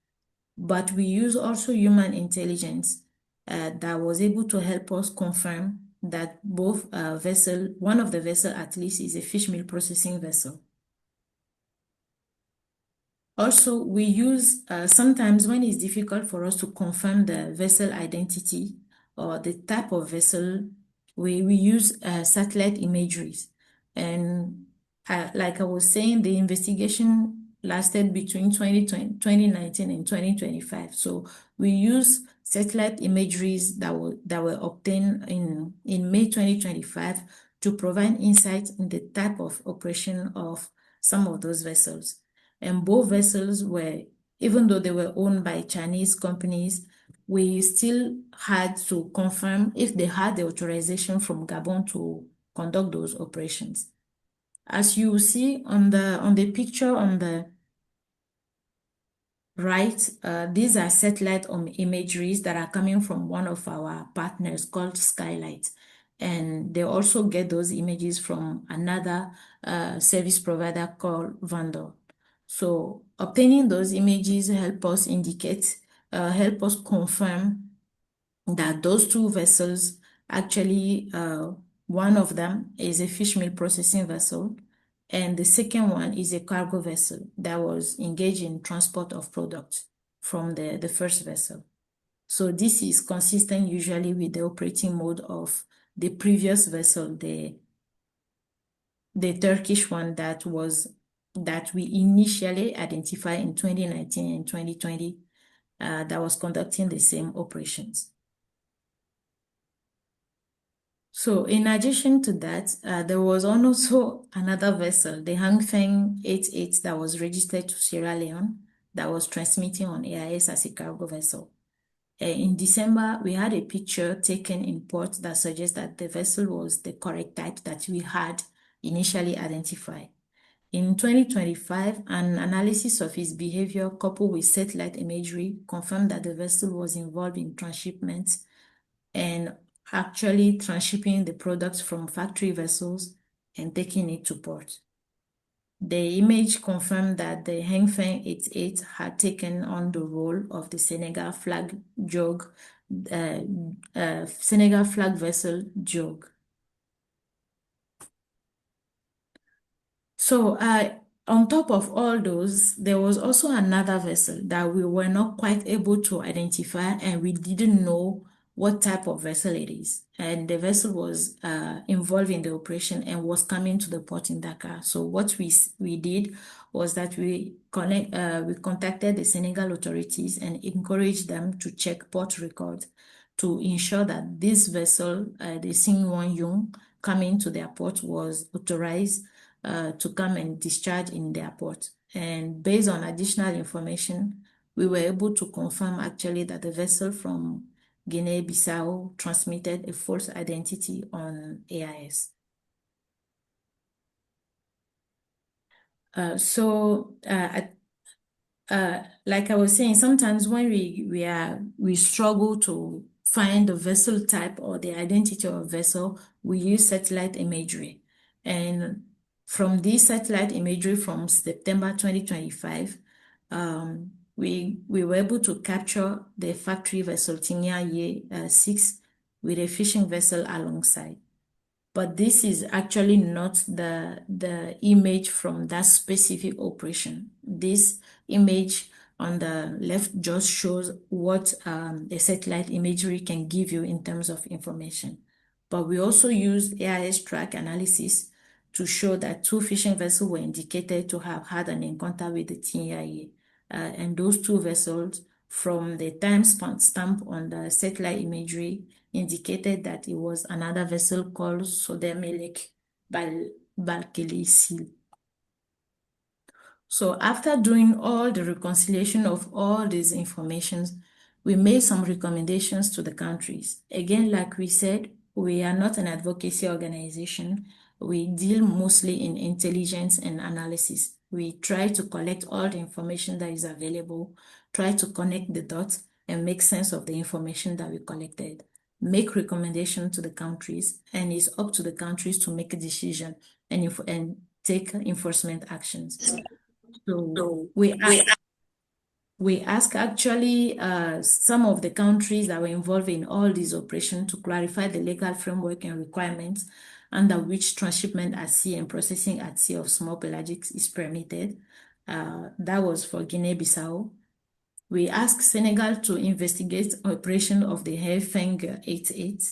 but we used also human intelligence that was able to help us confirm that one of the vessels at least is a fish meal processing vessel. Also, we use, sometimes when it's difficult for us to confirm the vessel identity or the type of vessel, we use satellite imageries. And like I was saying, the investigation lasted between 2019 and 2025. So we use satellite imageries that were obtained in May 2025 to provide insight in the type of operation of some of those vessels. And both vessels were, even though they were owned by Chinese companies, we still had to confirm if they had the authorization from Gabon to conduct those operations. As you see on the picture on the right, these are satellite imageries that are coming from one of our partners called Skylight. And they also get those images from another service provider called Vandal. So obtaining those images help us confirm that those 2 vessels, actually, one of them is a fish meal processing vessel, and the second one is a cargo vessel that was engaged in transport of products from the first vessel. So this is consistent usually with the operating mode of the previous vessel, the Turkish one that we initially identified in 2019 and 2020 that was conducting the same operations. So in addition to that, there was also another vessel, the Hangfeng 88, that was registered to Sierra Leone, that was transmitting on AIS as a cargo vessel. In December, we had a picture taken in port that suggests that the vessel was the correct type that we had initially identified. In 2025, an analysis of its behavior coupled with satellite imagery confirmed that the vessel was involved in transshipment and actually transshipping the products from factory vessels and taking it to port. The image confirmed that the Hengfeng 88 had taken on the role of the Senegal flag vessel Jog. So on top of all those, there was also another vessel that we were not quite able to identify, and we didn't know what type of vessel it is. And the vessel was involved in the operation and was coming to the port in Dakar. So what we did was that we contacted the Senegal authorities and encouraged them to check port records to ensure that this vessel, the Singwon Yung, coming to their port was authorized to come and discharge in the airport. And based on additional information, we were able to confirm actually that the vessel from Guinea-Bissau transmitted a false identity on AIS. Like I was saying, sometimes when we struggle to find the vessel type or the identity of vessel, we use satellite imagery. And from this satellite imagery from September 2025, we were able to capture the factory vessel Tinya 6 with a fishing vessel alongside. But this is actually not the image from that specific operation. This image on the left just shows what the satellite imagery can give you in terms of information. But we also used AIS track analysis to show that 2 fishing vessels were indicated to have had an encounter with the Tinya. And those 2 vessels, from the time stamp on the satellite imagery, indicated that it was another vessel called Sodemelek Balkeli. So after doing all the reconciliation of all these informations, we made some recommendations to the countries. Again, like we said, we are not an advocacy organization. We deal mostly in intelligence and analysis. We try to collect all the information that is available, try to connect the dots, and make sense of the information that we collected, make recommendations to the countries, and it's up to the countries to make a decision and take enforcement actions. So we ask actually some of the countries that were involved in all these operations to clarify the legal framework and requirements under which transshipment at sea and processing at sea of small pelagics is permitted. That was for Guinea-Bissau. We asked Senegal to investigate operation of the Haifeng 88.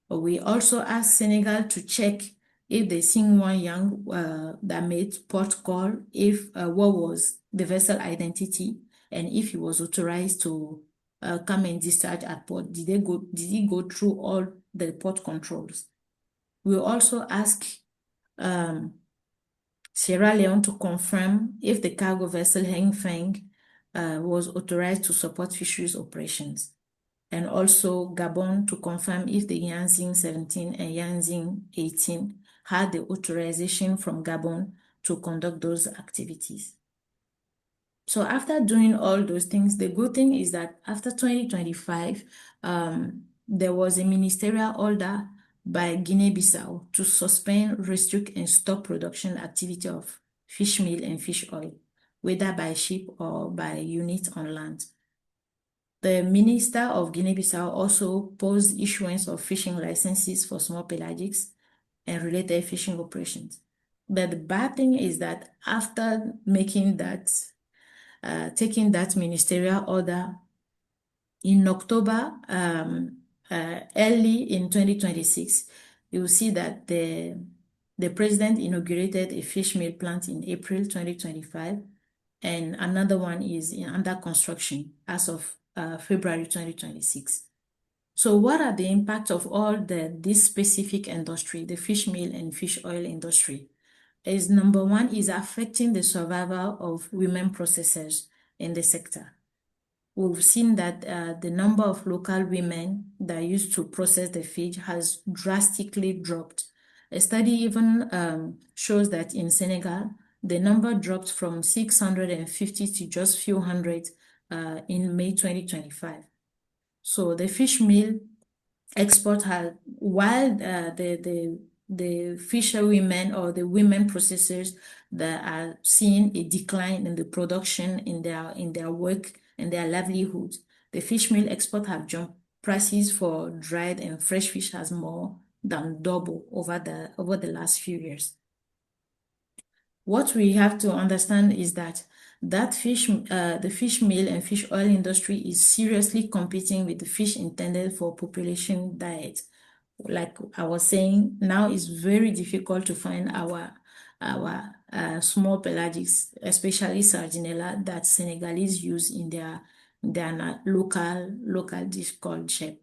We also asked Senegal to check if the Xinhuan Yang that made port call, if what was the vessel identity, and if he was authorized to come and discharge at port. Did he go through all the port controls? We also asked Sierra Leone to confirm if the cargo vessel Haifeng was authorized to support fisheries operations, and also Gabon to confirm if the Yanxing 17 and Yanxing 18 had the authorization from Gabon to conduct those activities. So after doing all those things, the good thing is that after 2025, there was a ministerial order by Guinea-Bissau to suspend, restrict, and stop production activity of fish meal and fish oil, whether by ship or by unit on land. The Minister of Guinea-Bissau also posed issuance of fishing licenses for small pelagics and related fishing operations. But the bad thing is that after making that, taking that ministerial order in October, early in 2026, you will see that the president inaugurated a fish meal plant in April 2025, and another one is under construction as of February 2026. So what are the impacts of all this specific industry, the fish meal and fish oil industry? Is number one is affecting the survival of women processors in the sector. We've seen that the number of local women that used to process the fish has drastically dropped. A study even shows that in Senegal, the number dropped from 650 to just few hundred in May 2025. So the fish meal export had, while the fisher women or the women processors that are seeing a decline in the production in their work and their livelihood, the fish meal export have jumped. Prices for dried and fresh fish has more than doubled over the last few years. What we have to understand is that the fish meal and fish oil industry is seriously competing with the fish intended for population diet. Like I was saying, now it's very difficult to find our small pelagics, especially Sardinella, that Senegalese use in their local dish called chep.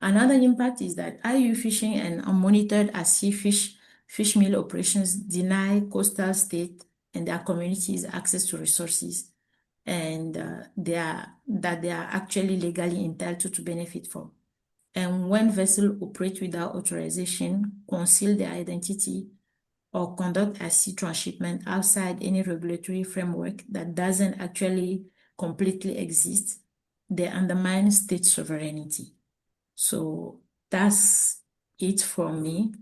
Another impact is that IU fishing and unmonitored at-sea fish meal operations deny coastal states and their communities access to resources, and they are actually legally entitled to benefit from. And when vessels operate without authorization, conceal their identity, or conduct at-sea transshipment outside any regulatory framework that doesn't actually completely exist, they undermine state sovereignty. So that's it for me.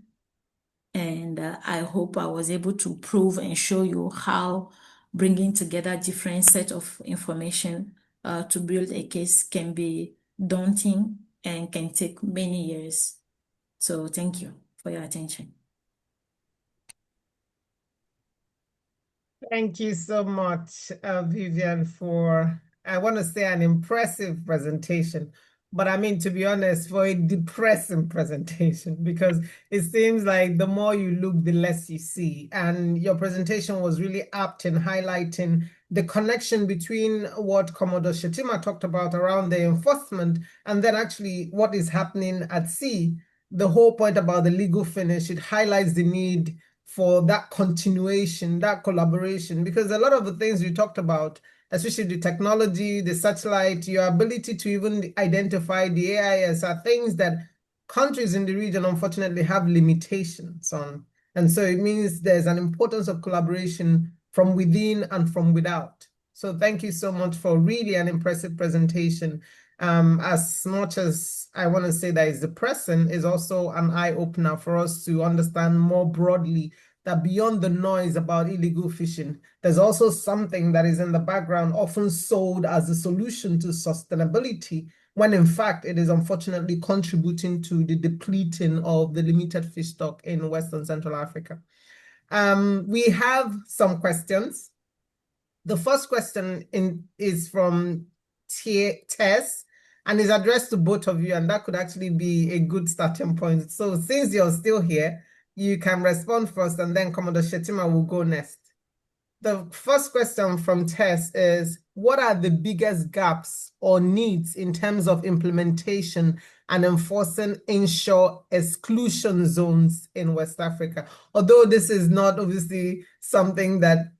And I hope I was able to prove and show you how bringing together different set of information to build a case can be daunting and can take many years. So thank you for your attention. Thank you so much, Vivian, for, I want to say, an impressive presentation. But I mean, to be honest, for a depressing presentation, because it seems like the more you look, the less you see. And your presentation was really apt in highlighting the connection between what Commodore Shetima talked about around the enforcement and then actually what is happening at sea. The whole point about the legal finish, it highlights the need for that continuation, that collaboration, because a lot of the things we talked about, especially the technology, the satellite, your ability to even identify the AIS are things that countries in the region unfortunately have limitations on. And so it means there's an importance of collaboration from within and from without. So thank you so much for really an impressive presentation. As much as I want to say that is depressing, is also an eye-opener for us to understand more broadly that beyond the noise about illegal fishing, there's also something that is in the background, often sold as a solution to sustainability, when in fact it is unfortunately contributing to the depleting of the limited fish stock in Western Central Africa. We have some questions. The first question is from Tess, and is addressed to both of you, and that could actually be a good starting point. So since you're still here, you can respond first, and then Commodore Shetima will go next. The first question from Tess is, what are the biggest gaps or needs in terms of implementation and enforcing inshore exclusion zones in West Africa? Although this is not obviously something that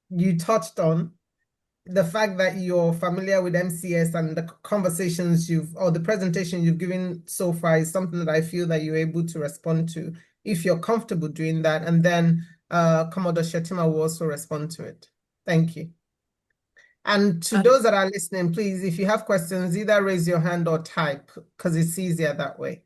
you touched on, the fact that you're familiar with MCS and the conversations or the presentation you've given so far is something that I feel that you're able to respond to if you're comfortable doing that. And then Commodore Shetima will also respond to it. Thank you. And to those that are listening, please, if you have questions, either raise your hand or type, because it's easier that way.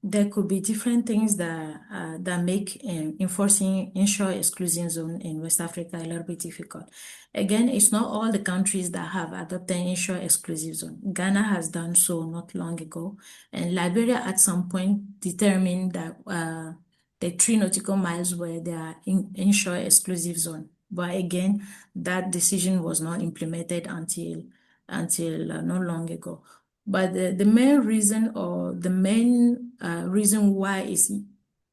There could be different things that make enforcing inshore exclusion zone in West Africa a little bit difficult. Again, it's not all the countries that have adopted inshore exclusive zone. Ghana has done so not long ago, and Liberia at some point determined that the 3 nautical miles were their inshore exclusive zone. But again, that decision was not implemented until not long ago. But the main reason or the main reason why it's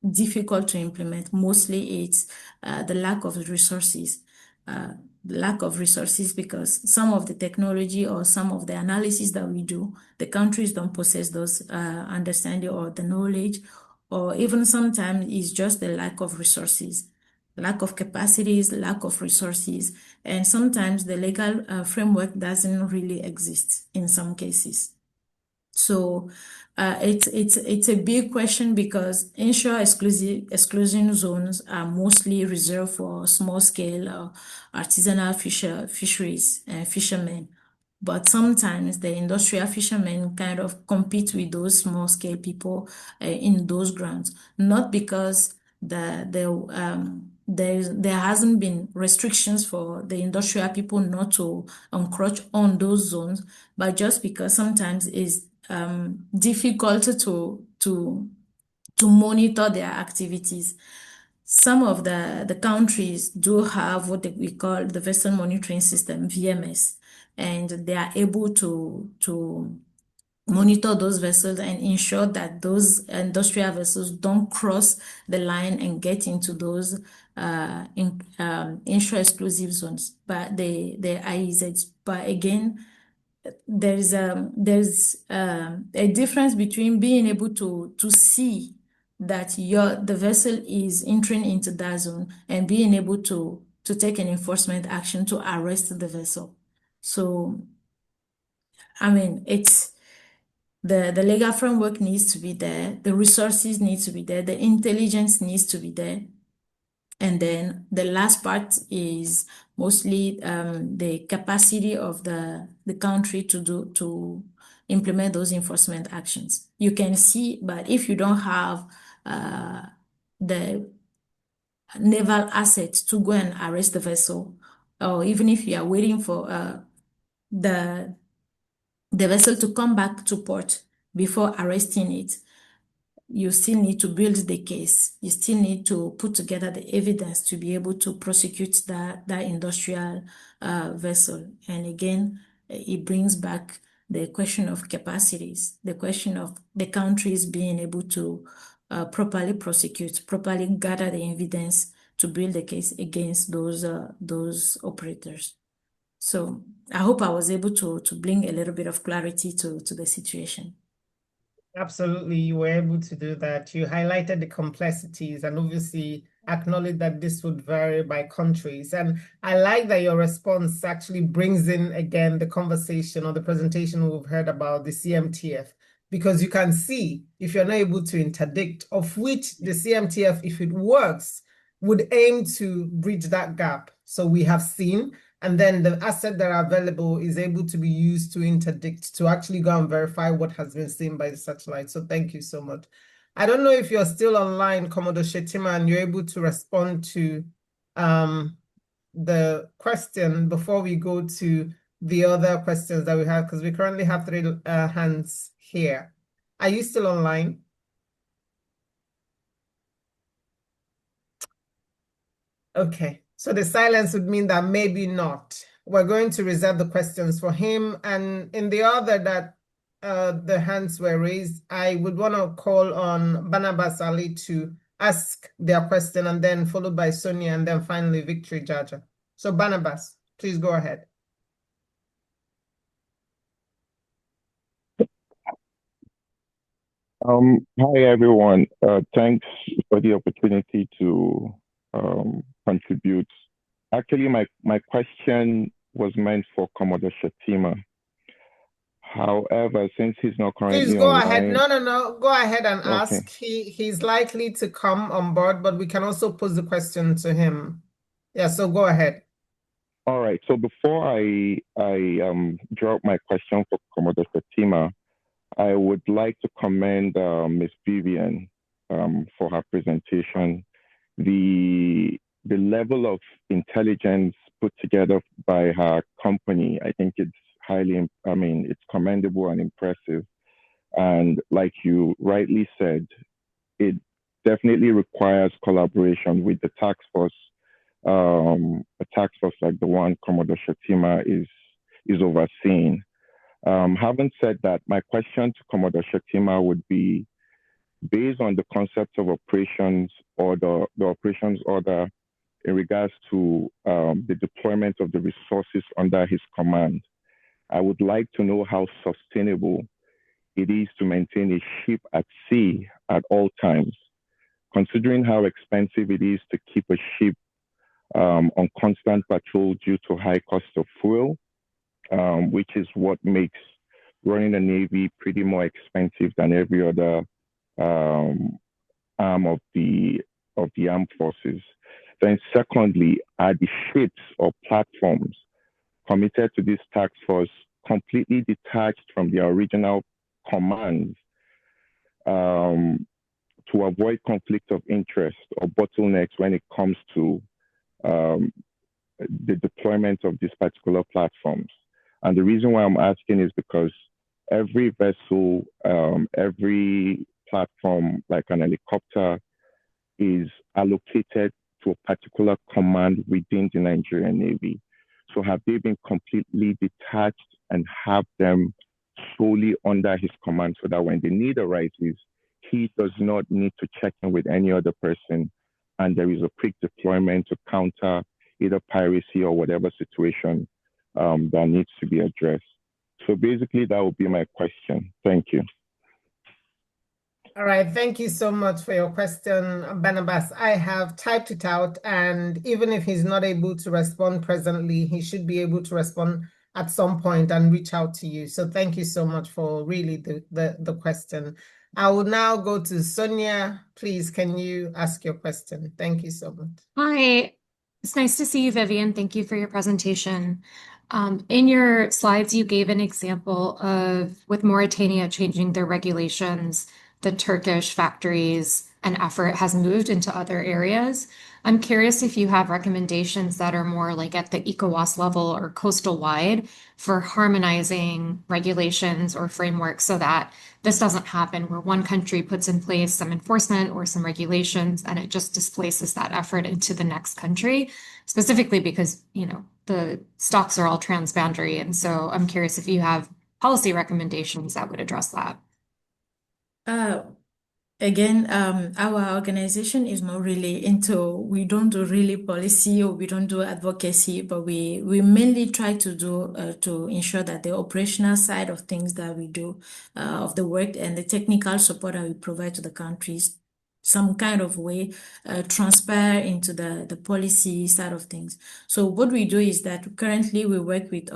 difficult to implement, mostly it's the lack of resources. The lack of resources because some of the technology or some of the analysis that we do, the countries don't possess those understanding or the knowledge, or even sometimes it's just the lack of resources. Lack of capacities, lack of resources, and sometimes the legal framework doesn't really exist in some cases. So it's a big question because inshore exclusion zones are mostly reserved for small scale artisanal fisheries and fishermen. But sometimes the industrial fishermen kind of compete with those small scale people in those grounds, not because there hasn't been restrictions for the industrial people not to encroach on those zones, but just because sometimes it's difficult to monitor their activities. Some of the countries do have what we call the vessel monitoring system, VMS, and they are able to monitor those vessels and ensure that those industrial vessels don't cross the line and get into those inshore exclusive zones, but the IEZs. But again, there's a difference between being able to see that the vessel is entering into that zone and being able to take an enforcement action to arrest the vessel. So, I mean, it's the legal framework needs to be there, the resources need to be there, the intelligence needs to be there. And then the last part is mostly the capacity of the country to implement those enforcement actions. You can see, but if you don't have the naval assets to go and arrest the vessel, or even if you are waiting for the vessel to come back to port before arresting it, you still need to build the case. You still need to put together the evidence to be able to prosecute that industrial vessel. And again, it brings back the question of capacities, the question of the countries being able to properly prosecute, properly gather the evidence to build a case against those operators. So I hope I was able to bring a little bit of clarity to the situation. Absolutely, you were able to do that. You highlighted the complexities and obviously acknowledged that this would vary by countries. And I like that your response actually brings in again the conversation or the presentation we've heard about the CMTF, because you can see if you're not able to interdict, of which the CMTF, if it works, would aim to bridge that gap. So we have seen, and then the asset that are available is able to be used to interdict, to actually go and verify what has been seen by the satellite. So thank you so much. I don't know if you're still online, Commodore Shetima, and you're able to respond to the question before we go to the other questions that we have, because we currently have 3 hands here. Are you still online? Okay, so the silence would mean that maybe not. We're going to reserve the questions for him. And in the order that the hands were raised, I would want to call on Barnabas Ali to ask their question, and then followed by Sonia, and then finally Victory Jaja. So Barnabas, please go ahead. Hi, everyone. Thanks for the opportunity to contribute. Actually, my question was meant for Commodore Shetima. However, since he's not currently Please go online, ahead. No. Go ahead and okay. ask. He's likely to come on board, but we can also pose the question to him. Yeah, so go ahead. All right. So before I drop my question for Commodore Shetima, I would like to commend Ms. Vivian for her presentation. The level of intelligence put together by her company, I think it's it's commendable and impressive. And like you rightly said, it definitely requires collaboration with the task force, a task force like the one Commodore Shetima is overseeing. Having said that, my question to Commodore Shetima would be, based on the concept of operations or the operations order in regards to the deployment of the resources under his command, I would like to know how sustainable it is to maintain a ship at sea at all times, considering how expensive it is to keep a ship on constant patrol due to high cost of fuel, which is what makes running a Navy pretty more expensive than every other arm of the armed forces. Then secondly, are the ships or platforms committed to this task force completely detached from their original commands to avoid conflict of interest or bottlenecks when it comes to the deployment of these particular platforms? And the reason why I'm asking is because every vessel, every platform, like an helicopter, is allocated to a particular command within the Nigerian Navy. So have they been completely detached and have them solely under his command, so that when the need arises, he does not need to check in with any other person, and there is a quick deployment to counter either piracy or whatever situation that needs to be addressed? So basically, that would be my question. Thank you. All right, thank you so much for your question, Barnabas. I have typed it out, and even if he's not able to respond presently, he should be able to respond at some point and reach out to you. So thank you so much for really the question. I will now go to Sonia. Please, can you ask your question? Thank you so much. Hi, it's nice to see you, Vivian. Thank you for your presentation. In your slides, you gave an example of with Mauritania changing their regulations, the Turkish factories and effort has moved into other areas. I'm curious if you have recommendations that are more like at the ECOWAS level or coastal wide for harmonizing regulations or frameworks so that this doesn't happen where one country puts in place some enforcement or some regulations and it just displaces that effort into the next country, specifically because, you know, the stocks are all transboundary. And so I'm curious if you have policy recommendations that would address that. Again, our organization is not really into, we don't do really policy or we don't do advocacy, but we mainly try to do to ensure that the operational side of things that we do, of the work and the technical support that we provide to the countries, some kind of way transfer into the policy side of things. So what we do is that currently we work with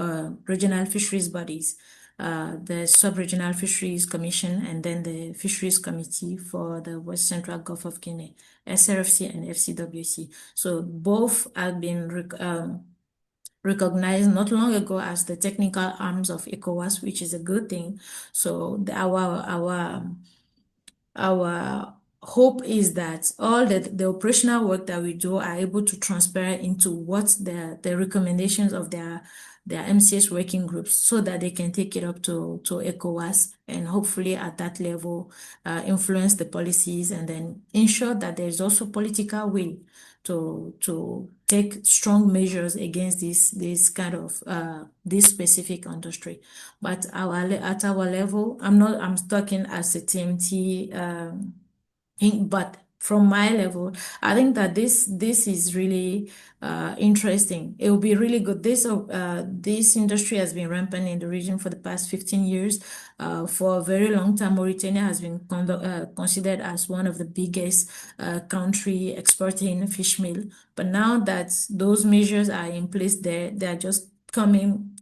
regional fisheries bodies, the Sub-Regional Fisheries Commission, and then the Fisheries Committee for the West Central Gulf of Guinea, SRFC and FCWC. So both have been recognized not long ago as the technical arms of ECOWAS, which is a good thing. So our hope is that all the operational work that we do are able to transfer into what the recommendations of their MCS working groups so that they can take it up to ECOWAS and hopefully at that level influence the policies and then ensure that there's also political will to take strong measures against this kind of this specific industry. But at our level, I'm talking as a TMT, but from my level, I think that this is really interesting. It will be really good. This industry has been rampant in the region for the past 15 years. For a very long time, Mauritania has been considered as one of the biggest country exporting fish meal. But now that those measures are in place, they are just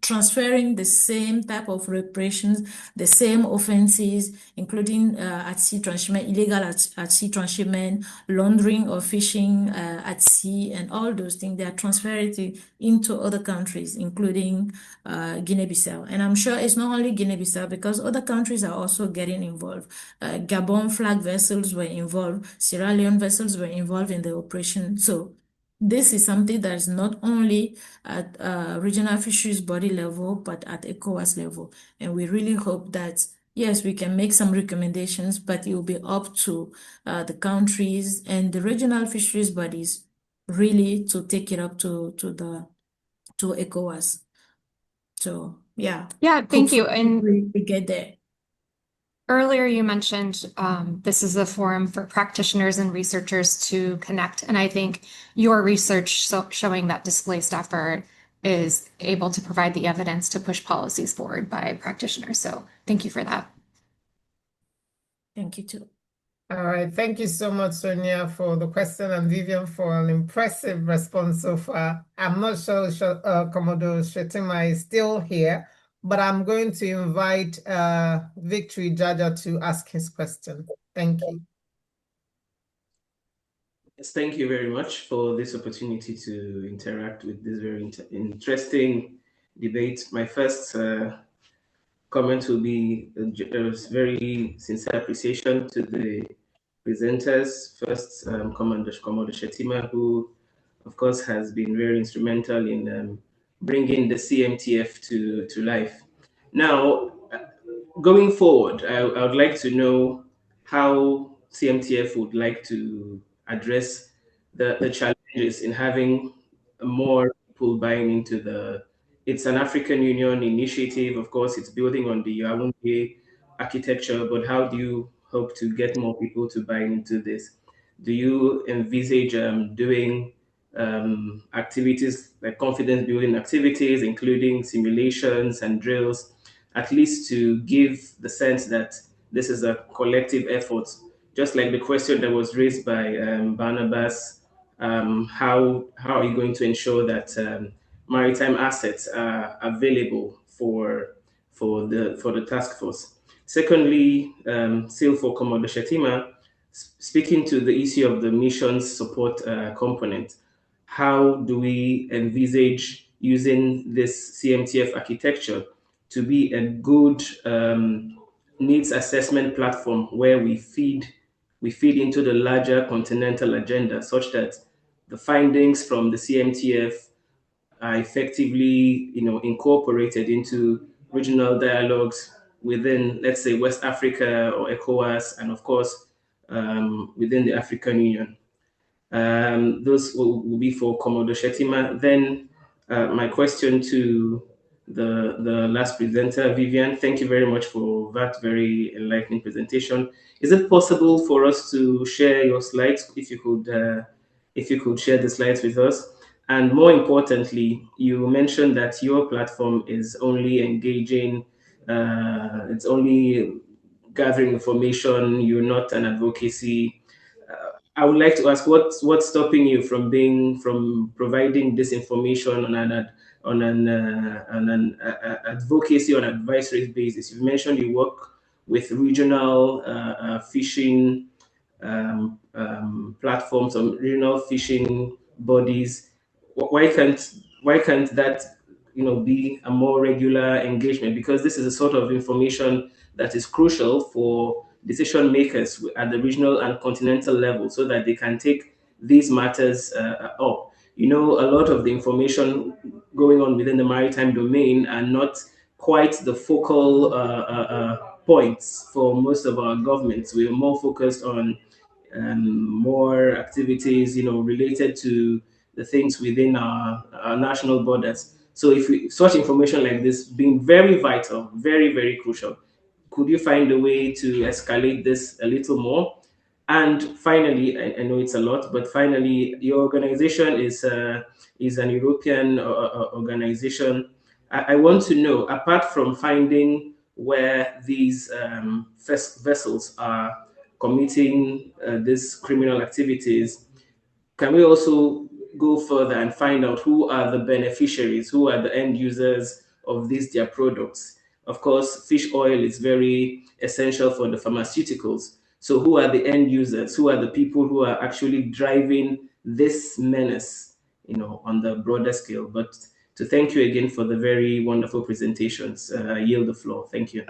transferring the same type of reparations, the same offenses, including at sea transshipment, illegal at sea transshipment, laundering or fishing at sea, and all those things. They are transferred into other countries, including Guinea-Bissau. And I'm sure it's not only Guinea-Bissau because other countries are also getting involved. Gabon flag vessels were involved, Sierra Leone vessels were involved in the operation. So this is something that is not only at regional fisheries body level, but at ECOWAS level. And we really hope that, yes, we can make some recommendations, but it will be up to the countries and the regional fisheries bodies really to take it up to ECOWAS. So, yeah. Yeah, thank you. Hopefully And we get there. earlier, you mentioned this is a forum for practitioners and researchers to connect. And I think your research showing that displaced effort is able to provide the evidence to push policies forward by practitioners. So thank you for that. Thank you too. All right. Thank you so much, Sonia, for the question, and Vivian for an impressive response so far. I'm not sure Commodore Shetima is still here, but I'm going to invite Victory Jaja to ask his question. Thank you. Yes, thank you very much for this opportunity to interact with this very interesting debate. My first comment will be a very sincere appreciation to the presenters. First, Commodore Shetima, who, of course, has been very instrumental in bringing the CMTF to life. Now, going forward, I would like to know how CMTF would like to address the challenges in having more people buying into it's an African Union initiative. Of course, it's building on the Yaoundé architecture, but how do you hope to get more people to buy into this? Do you envisage doing activities like confidence building activities, including simulations and drills, at least to give the sense that this is a collective effort? Just like the question that was raised by Barnabas, how are you going to ensure that maritime assets are available for the task force? Secondly, still for Commodore Shetima, speaking to the issue of the missions support component, how do we envisage using this CMTF architecture to be a good needs assessment platform where we feed into the larger continental agenda, such that the findings from the CMTF are effectively, incorporated into regional dialogues within, let's say, West Africa or ECOWAS, and of course, within the African Union. Those will be for Commodore Shetima. Then my question to the last presenter, Vivian, thank you very much for that very enlightening presentation. Is it possible for us to share your slides? If you could share the slides with us. And more importantly, you mentioned that your platform is only engaging, it's only gathering information, you're not an advocacy. I would like to ask what's stopping you from providing this information on an advocacy or advisory basis. You mentioned you work with regional fishing platforms or regional fishing bodies. Why can't that be a more regular engagement? Because this is a sort of information that is crucial for decision makers at the regional and continental level, so that they can take these matters up. A lot of the information going on within the maritime domain are not quite the focal points for most of our governments. We are more focused on more activities, related to the things within our national borders. So if such information like this being very vital, very, very crucial, could you find a way to escalate this a little more? And finally, I know it's a lot, but finally, your organization is an European organization. I want to know, apart from finding where these vessels are committing these criminal activities, can we also go further and find out who are the beneficiaries, who are the end users of their products? Of course, fish oil is very essential for the pharmaceuticals. So who are the end users? Who are the people who are actually driving this menace, on the broader scale? But to thank you again for the very wonderful presentations. I yield the floor. Thank you.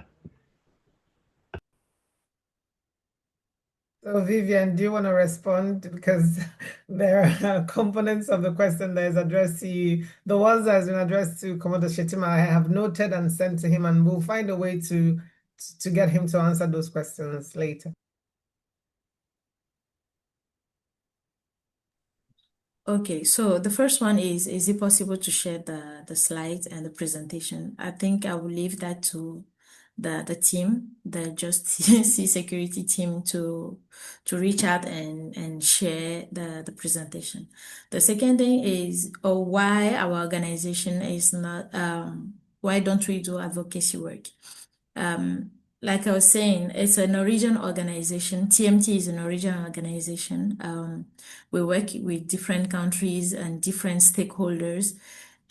So Vivian, do you want to respond? Because there are components of the question that is addressed to you. The ones that has been addressed to Commodore Shetima, I have noted and sent to him, and we'll find a way to get him to answer those questions later. Okay, so the first one is it possible to share the slides and the presentation? I think I will leave that to the team, the Just SeaCurity team, to reach out and share the presentation. The second thing is why our organization is not, why don't we do advocacy work? Like I was saying, it's a Norwegian organization. TMT is a Norwegian organization. We work with different countries and different stakeholders.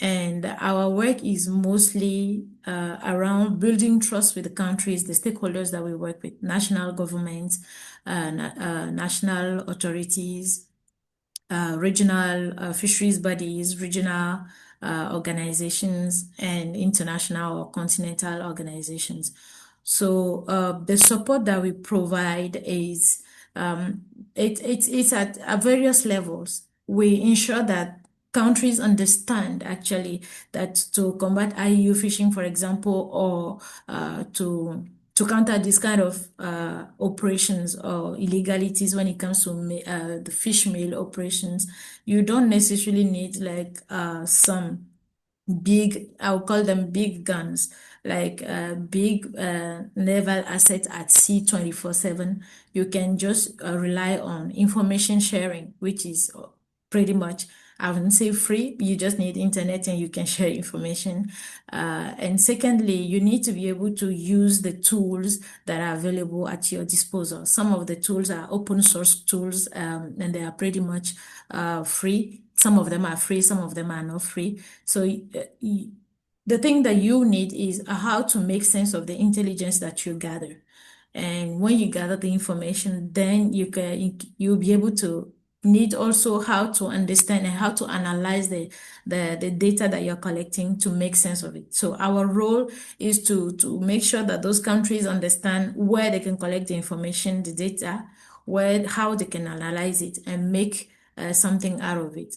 And our work is mostly around building trust with the countries, the stakeholders that we work with, national governments, national authorities, regional fisheries bodies, regional organizations, and international or continental organizations. So the support that we provide is it's at various levels. We ensure that countries understand actually that to combat IUU fishing, for example, or to counter this kind of operations or illegalities when it comes to the fishmeal operations, you don't necessarily need like some big, I'll call them big guns, like big naval assets at sea 24/7. You can just rely on information sharing, which is pretty much, I wouldn't say free. You just need internet and you can share information. And secondly, you need to be able to use the tools that are available at your disposal. Some of the tools are open source tools, and they are pretty much free. Some of them are free, some of them are not free. So the thing that you need is how to make sense of the intelligence that you gather. And when you gather the information, then you'll be able to need also how to understand and how to analyze the data that you're collecting to make sense of it. So our role is to make sure that those countries understand where they can collect the information, the data, how they can analyze it and make something out of it.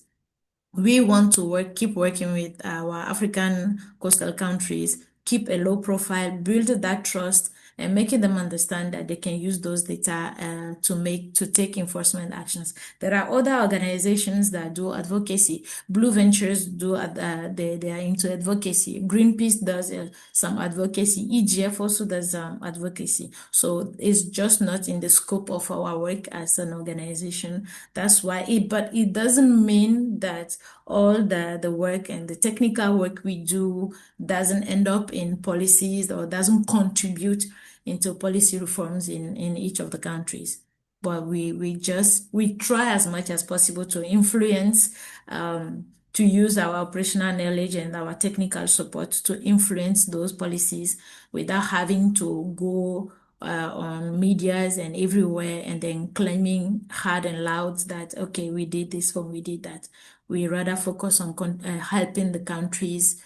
We want to keep working with our African coastal countries, keep a low profile, build that trust, and making them understand that they can use those data to take enforcement actions. There are other organizations that do advocacy. Blue Ventures they are into advocacy. Greenpeace does some advocacy. EGF also does advocacy. So it's just not in the scope of our work as an organization. That's why but it doesn't mean that all the work and the technical work we do doesn't end up in policies or doesn't contribute into policy reforms in each of the countries. But we try as much as possible to influence, to use our operational knowledge and our technical support to influence those policies without having to go on medias and everywhere and then claiming hard and loud that, okay, we did this or we did that. We rather focus on helping the countries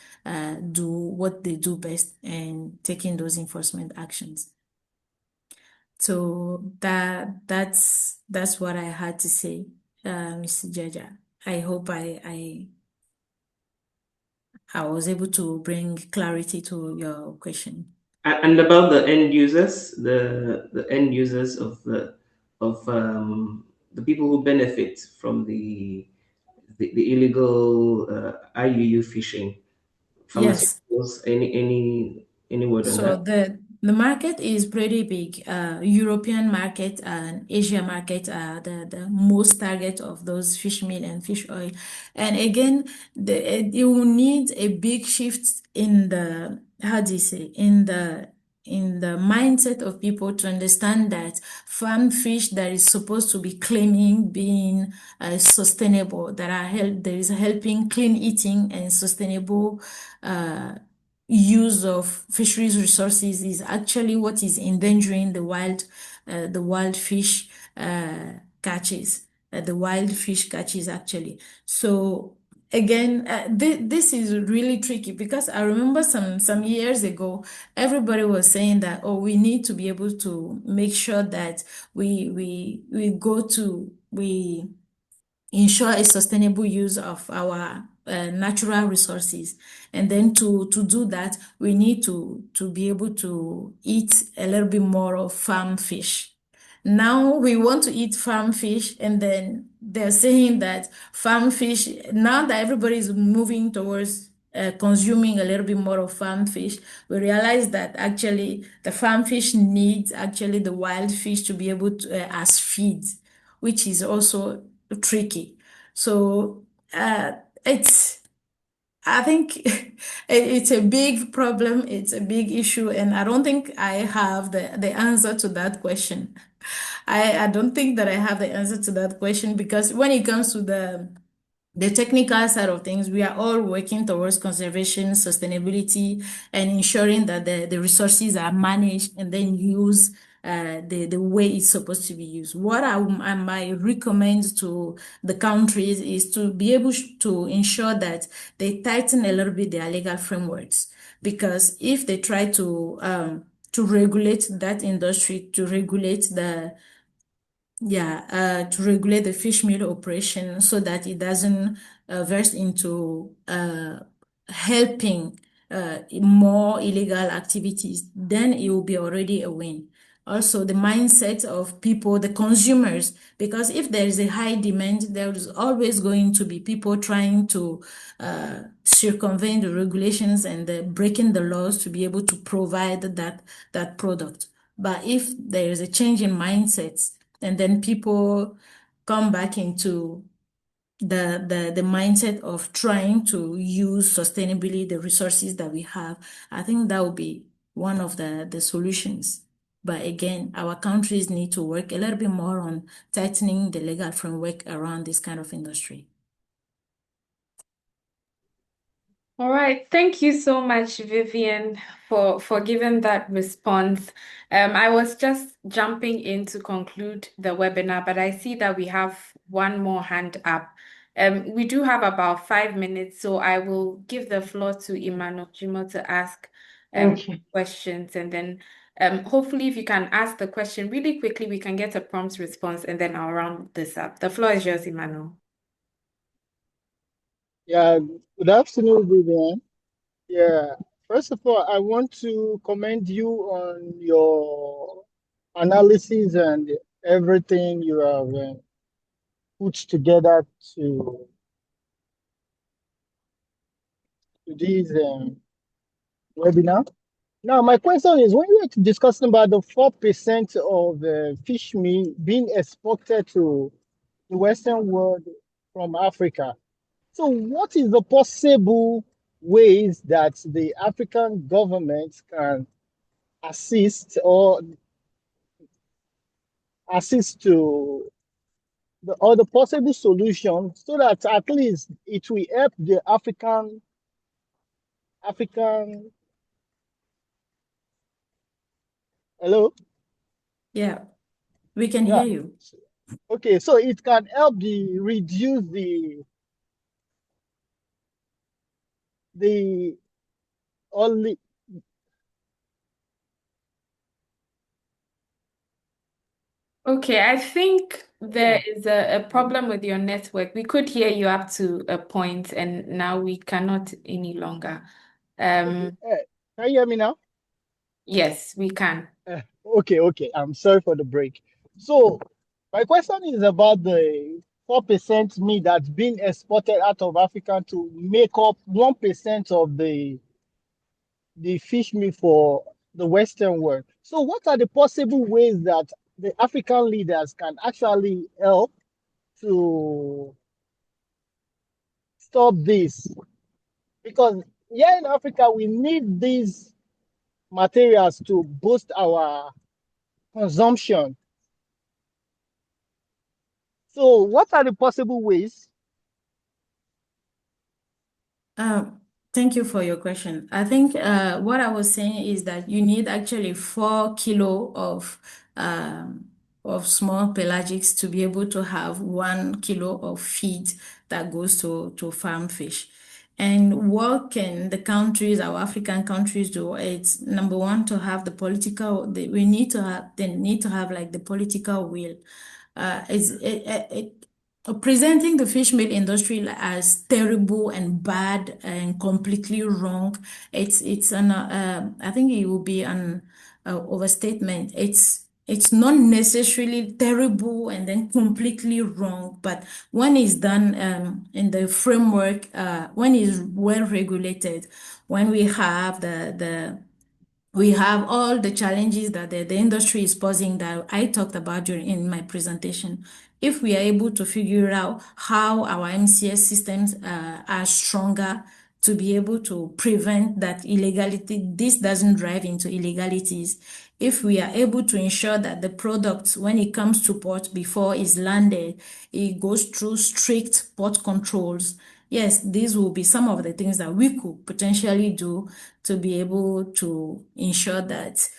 do what they do best and taking those enforcement actions. So that's what I had to say, Mr. Jaja. I hope I was able to bring clarity to your question. And about the end users, the end users of the people who benefit from the illegal IUU fishing, pharmaceuticals. Yes. Any word on So that? the market is pretty big. European market and Asia market are the most target of those fish meal and fish oil. And again, you will need a big shift in the, how do you say, in the mindset of people to understand that farm fish that is supposed to be claiming being sustainable, that is helping clean eating and sustainable use of fisheries resources is actually what is endangering the wild fish catches. The wild fish catches actually. So again, this is really tricky because I remember some years ago, everybody was saying that, oh, we need to be able to make sure that we ensure a sustainable use of our natural resources. And then to do that, we need to be able to eat a little bit more of farm fish. Now we want to eat farm fish, and then they're saying that farm fish, now that everybody is moving towards consuming a little bit more of farm fish, we realize that actually the farm fish needs actually the wild fish to be able to as feed, which is also tricky. So I think it's a big problem, it's a big issue, and I don't think I have the answer to that question. I don't think that I have the answer to that question because when it comes to the technical side of things, we are all working towards conservation, sustainability, and ensuring that the resources are managed and then used the way it's supposed to be used. What I might recommend to the countries is to be able to ensure that they tighten a little bit their legal frameworks, because if they try to regulate that industry, to regulate to regulate the fish meal operation so that it doesn't verse into helping more illegal activities, then it will be already a win. Also, the mindset of people, the consumers, because if there is a high demand, there is always going to be people trying to circumvent the regulations and breaking the laws to be able to provide that product. But if there is a change in mindsets, and then people come back into the mindset of trying to use sustainably the resources that we have, I think that would be one of the solutions. But again, our countries need to work a little bit more on tightening the legal framework around this kind of industry. All right. Thank you so much, Vivian, for giving that response. I was just jumping in to conclude the webinar, but I see that we have one more hand up. We do have about 5 minutes, so I will give the floor to Emmanuel Jimo to ask Okay. questions, and then hopefully if you can ask the question really quickly, we can get a prompt response, and then I'll round this up. The floor is yours, Emmanuel. Yeah, good afternoon, Vivian. Yeah, first of all, I want to commend you on your analysis and everything you have put together to this webinar. Now, my question is, when you were discussing about the 4% of fish meal being exported to the Western world from Africa, so what is the possible ways that the African government can assist to the possible solution so that at least it will help the African hello? Yeah, we can Yeah. hear you. Okay, so it can help reduce the only Okay, I think there is a problem with your network. We could hear you up to a point, and now we cannot any longer. okay. Can you hear me now? Yes, we can. Okay. I'm sorry for the break. So my question is about the 4% meat that's being exported out of Africa to make up 1% of the fish meal for the Western world. So what are the possible ways that the African leaders can actually help to stop this? Because here in Africa, we need these materials to boost our consumption. So what are the possible ways? Thank you for your question. I think what I was saying is that you need actually 4 kilo of small pelagics to be able to have 1 kilo of feed that goes to farm fish. And what can the countries, our African countries do? It's number one to have the political, we need to have, they need to have like the political will. Presenting the fish meal industry as terrible and bad and completely wrong, it's an I think it will be an overstatement. It's not necessarily terrible and then completely wrong, but when it's done in the framework, when it's well regulated, when we have we have all the challenges that the industry is posing that I talked about during in my presentation. If we are able to figure out how our MCS systems are stronger to be able to prevent that illegality, this doesn't drive into illegalities. If we are able to ensure that the product, when it comes to port before it's landed, it goes through strict port controls. Yes, these will be some of the things that we could potentially do to be able to ensure that,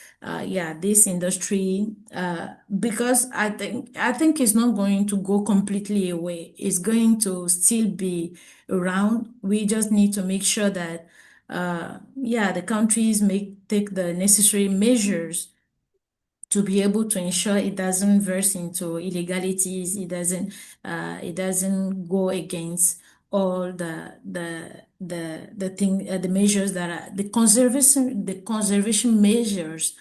yeah, this industry, because I think it's not going to go completely away. It's going to still be around. We just need to make sure that, yeah, the countries take the necessary measures to be able to ensure it doesn't verse into illegalities, it doesn't go against all the measures that are the conservation measures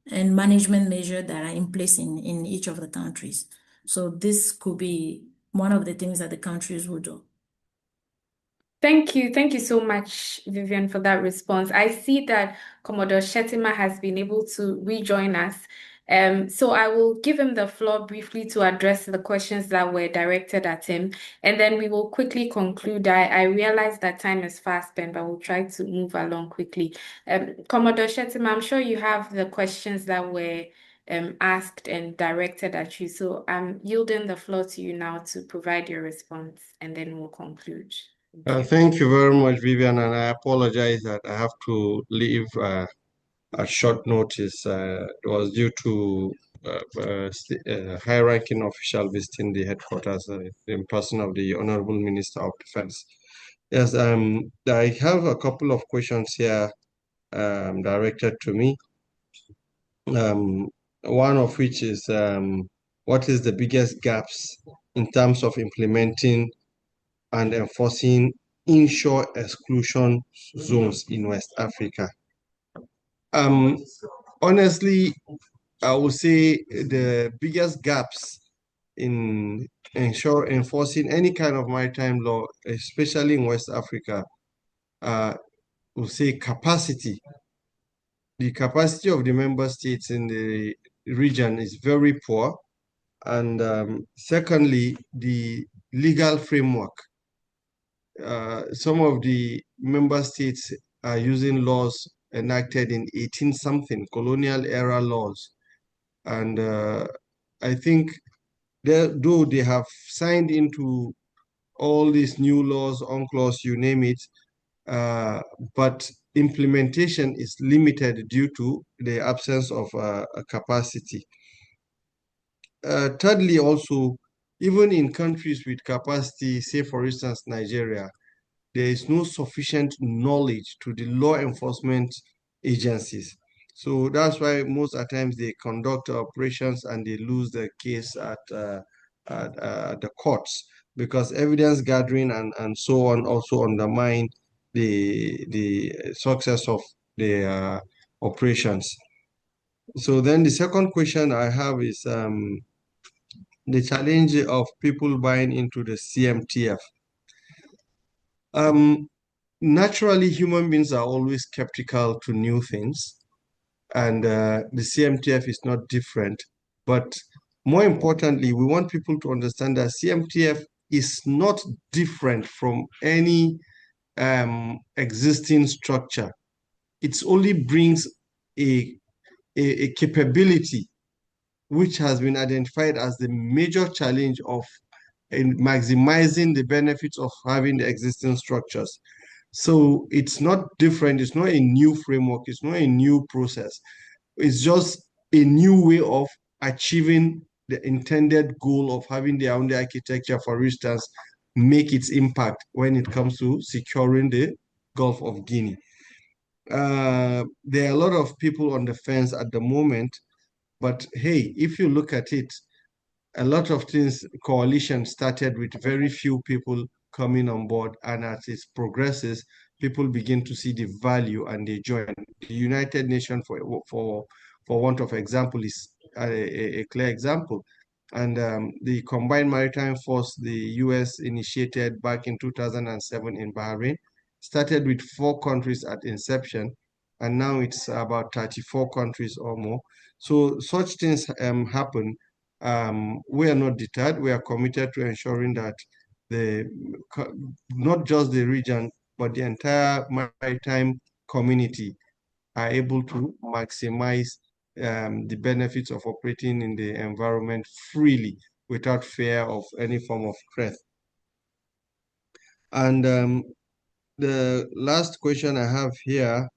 and management measures that are in place in each of the countries. So this could be one of the things that the countries will do. Thank you. Thank you so much, Vivian, for that response. I see that Commodore Shetima has been able to rejoin us. So I will give him the floor briefly to address the questions that were directed at him, and then we will quickly conclude. I realize that time is fast spent, but we'll try to move along quickly. Commodore Shetima, I'm sure you have the questions that were asked and directed at you. So I'm yielding the floor to you now to provide your response, and then we'll conclude. Thank you very much, Vivian, and I apologize that I have to leave at short notice. It was due to high-ranking official visiting the headquarters in person of the Honorable Minister of Defense. Yes, I have a couple of questions here directed to me. One of which is what is the biggest gaps in terms of implementing and enforcing inshore exclusion zones in West Africa? Honestly, I would say the biggest gaps in enforcing any kind of maritime law, especially in West Africa, would say capacity. The capacity of the member states in the region is very poor. And secondly, the legal framework. Some of the member states are using laws enacted in 18-something colonial era laws. And I think though they have signed into all these new laws, UNCLOS, you name it, but implementation is limited due to the absence of a capacity. Thirdly, also, even in countries with capacity, say for instance, Nigeria, there is no sufficient knowledge to the law enforcement agencies. So that's why most at times they conduct operations and they lose the case at the courts, because evidence gathering and so on also undermine the success of the operations. So then the second question I have is the challenge of people buying into the CMTF. Naturally, human beings are always skeptical to new things, and the CMTF is not different. But more importantly, we want people to understand that CMTF is not different from any existing structure. It only brings a capability which has been identified as the major challenge of maximizing the benefits of having the existing structures. So it's not different. It's not a new framework. It's not a new process. It's just a new way of achieving the intended goal of having their own architecture, for instance, make its impact when it comes to securing the Gulf of Guinea. There are a lot of people on the fence at the moment, but hey, if you look at it, a lot of things, coalition started with very few people coming on board, and as it progresses, people begin to see the value and they join. The United Nations, for want of example, is a clear example. And the Combined Maritime Force, the US initiated back in 2007 in Bahrain, started with 4 countries at inception, and now it's about 34 countries or more. So such things happen. We are not deterred. We are committed to ensuring that not just the region, but the entire maritime community are able to maximize the benefits of operating in the environment freely without fear of any form of threat. And the last question I have here,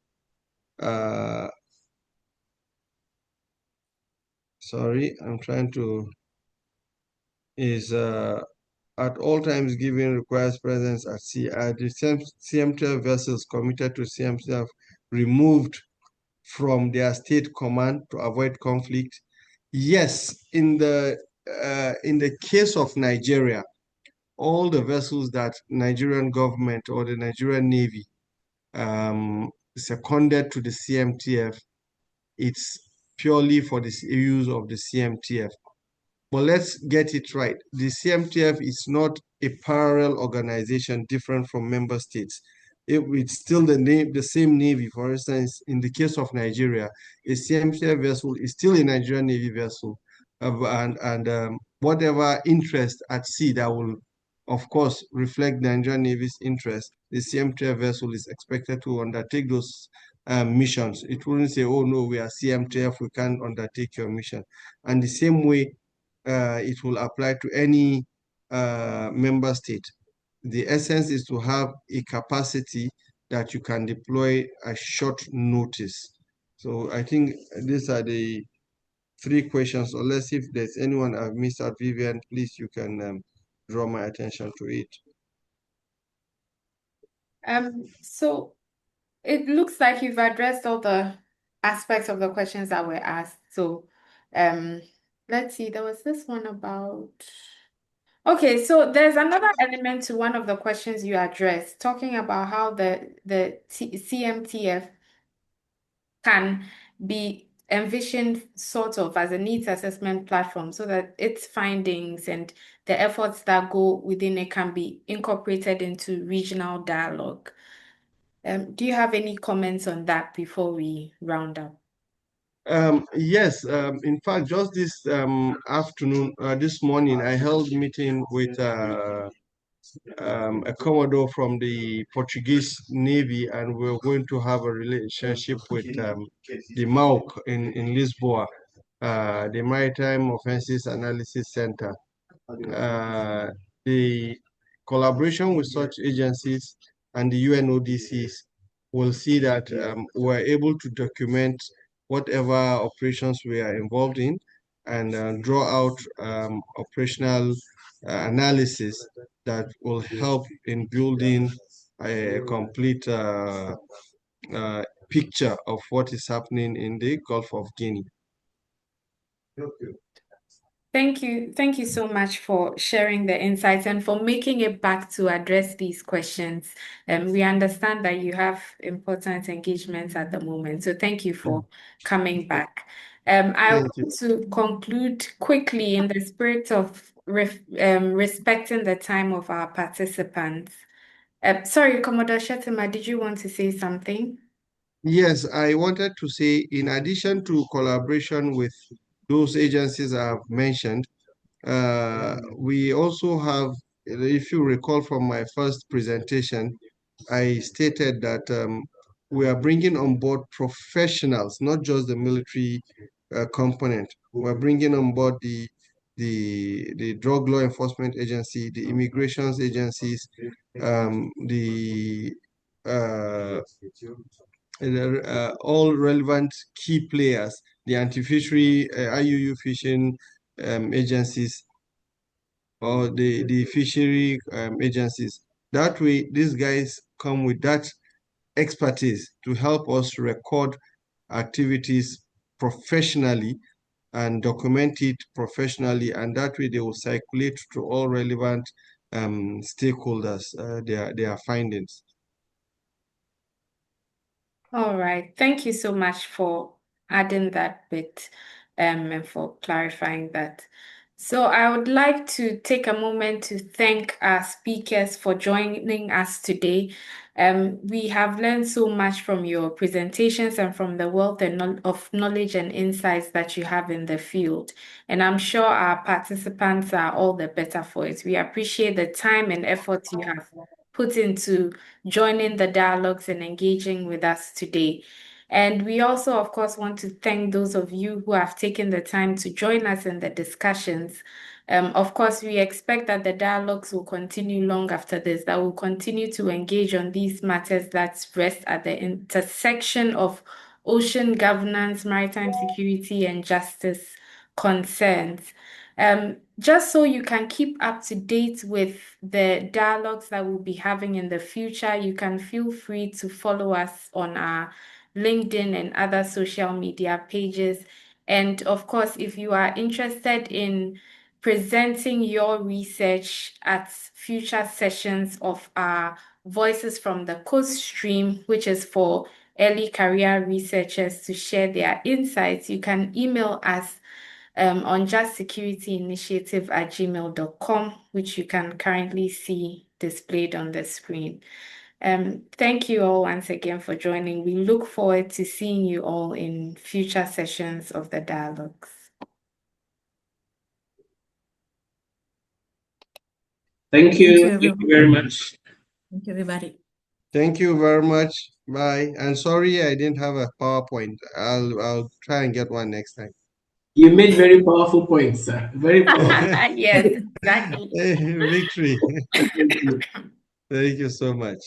sorry, I'm trying to, is at all times giving requires presence at sea. Are the CMTF vessels committed to CMTF removed from their state command to avoid conflict? Yes, in the case of Nigeria, all the vessels that Nigerian government or the Nigerian Navy seconded to the CMTF, it's purely for the use of the CMTF. But let's get it right. The CMTF is not a parallel organization different from member states. It's still the same Navy. For instance, in the case of Nigeria, a CMTF vessel is still a Nigerian Navy vessel. And whatever interest at sea that will, of course, reflect the Nigerian Navy's interest, the CMTF vessel is expected to undertake those missions. It wouldn't say, oh no, we are CMTF, we can't undertake your mission. And the same way, it will apply to any member state. the essence is to have a capacity that you can deploy at short notice. So I think these are the 3 questions, unless if there's anyone I've missed out. Vivian, please, you can draw my attention to it. So it looks like you've addressed all the aspects of the questions that were asked. So let's see, there was this one about. Okay, so there's another element to one of the questions you addressed, talking about how the CMTF can be envisioned sort of as a needs assessment platform so that its findings and the efforts that go within it can be incorporated into regional dialogue. Do you have any comments on that before we round up? Yes, in fact, just this afternoon, this morning, I held meeting with a Commodore from the Portuguese Navy, and we're going to have a relationship with the MAUC in Lisboa, the Maritime Offenses Analysis Center. The collaboration with such agencies and the UNODCs will see that we're able to document whatever operations we are involved in and draw out operational analysis that will help in building a complete picture of what is happening in the Gulf of Guinea. Thank you. Thank you so much for sharing the insights and for making it back to address these questions. We understand that you have important engagements at the moment, so thank you for coming back. I want to conclude quickly in the spirit of respecting the time of our participants. Sorry, Commodore Shetima, did you want to say something? Yes, I wanted to say, in addition to collaboration with those agencies I've mentioned, we also have, if you recall from my first presentation, I stated that we are bringing on board professionals, not just the military component. We're bringing on board the drug law enforcement agency, the immigrations agencies, all relevant key players, the anti-fishery, IUU fishing agencies, or the fishery agencies. That way, these guys come with that expertise to help us record activities professionally and document it professionally, and that way they will circulate to all relevant stakeholders their findings. All right. Thank you so much for adding that bit and for clarifying that. So I would like to take a moment to thank our speakers for joining us today. We have learned so much from your presentations and from the wealth of knowledge and insights that you have in the field. And I'm sure our participants are all the better for it. We appreciate the time and effort you have put into joining the dialogues and engaging with us today. And we also, of course, want to thank those of you who have taken the time to join us in the discussions. Of course, we expect that the dialogues will continue long after this, that we'll continue to engage on these matters that rest at the intersection of ocean governance, maritime security, and justice concerns. Just so you can keep up to date with the dialogues that we'll be having in the future, you can feel free to follow us on our LinkedIn and other social media pages. And of course, if you are interested in presenting your research at future sessions of our Voices from the Coast stream, which is for early career researchers to share their insights, you can email us on justsecurityinitiative@gmail.com, which you can currently see displayed on the screen. Thank you all once again for joining. We look forward to seeing you all in future sessions of the dialogues. Thank you. Thank you very much. Thank you, everybody. Thank you very much. Bye. And sorry I didn't have a PowerPoint. I'll try and get one next time. You made very powerful points, sir. Very powerful. Yes, exactly. Victory. Thank you. Thank you so much.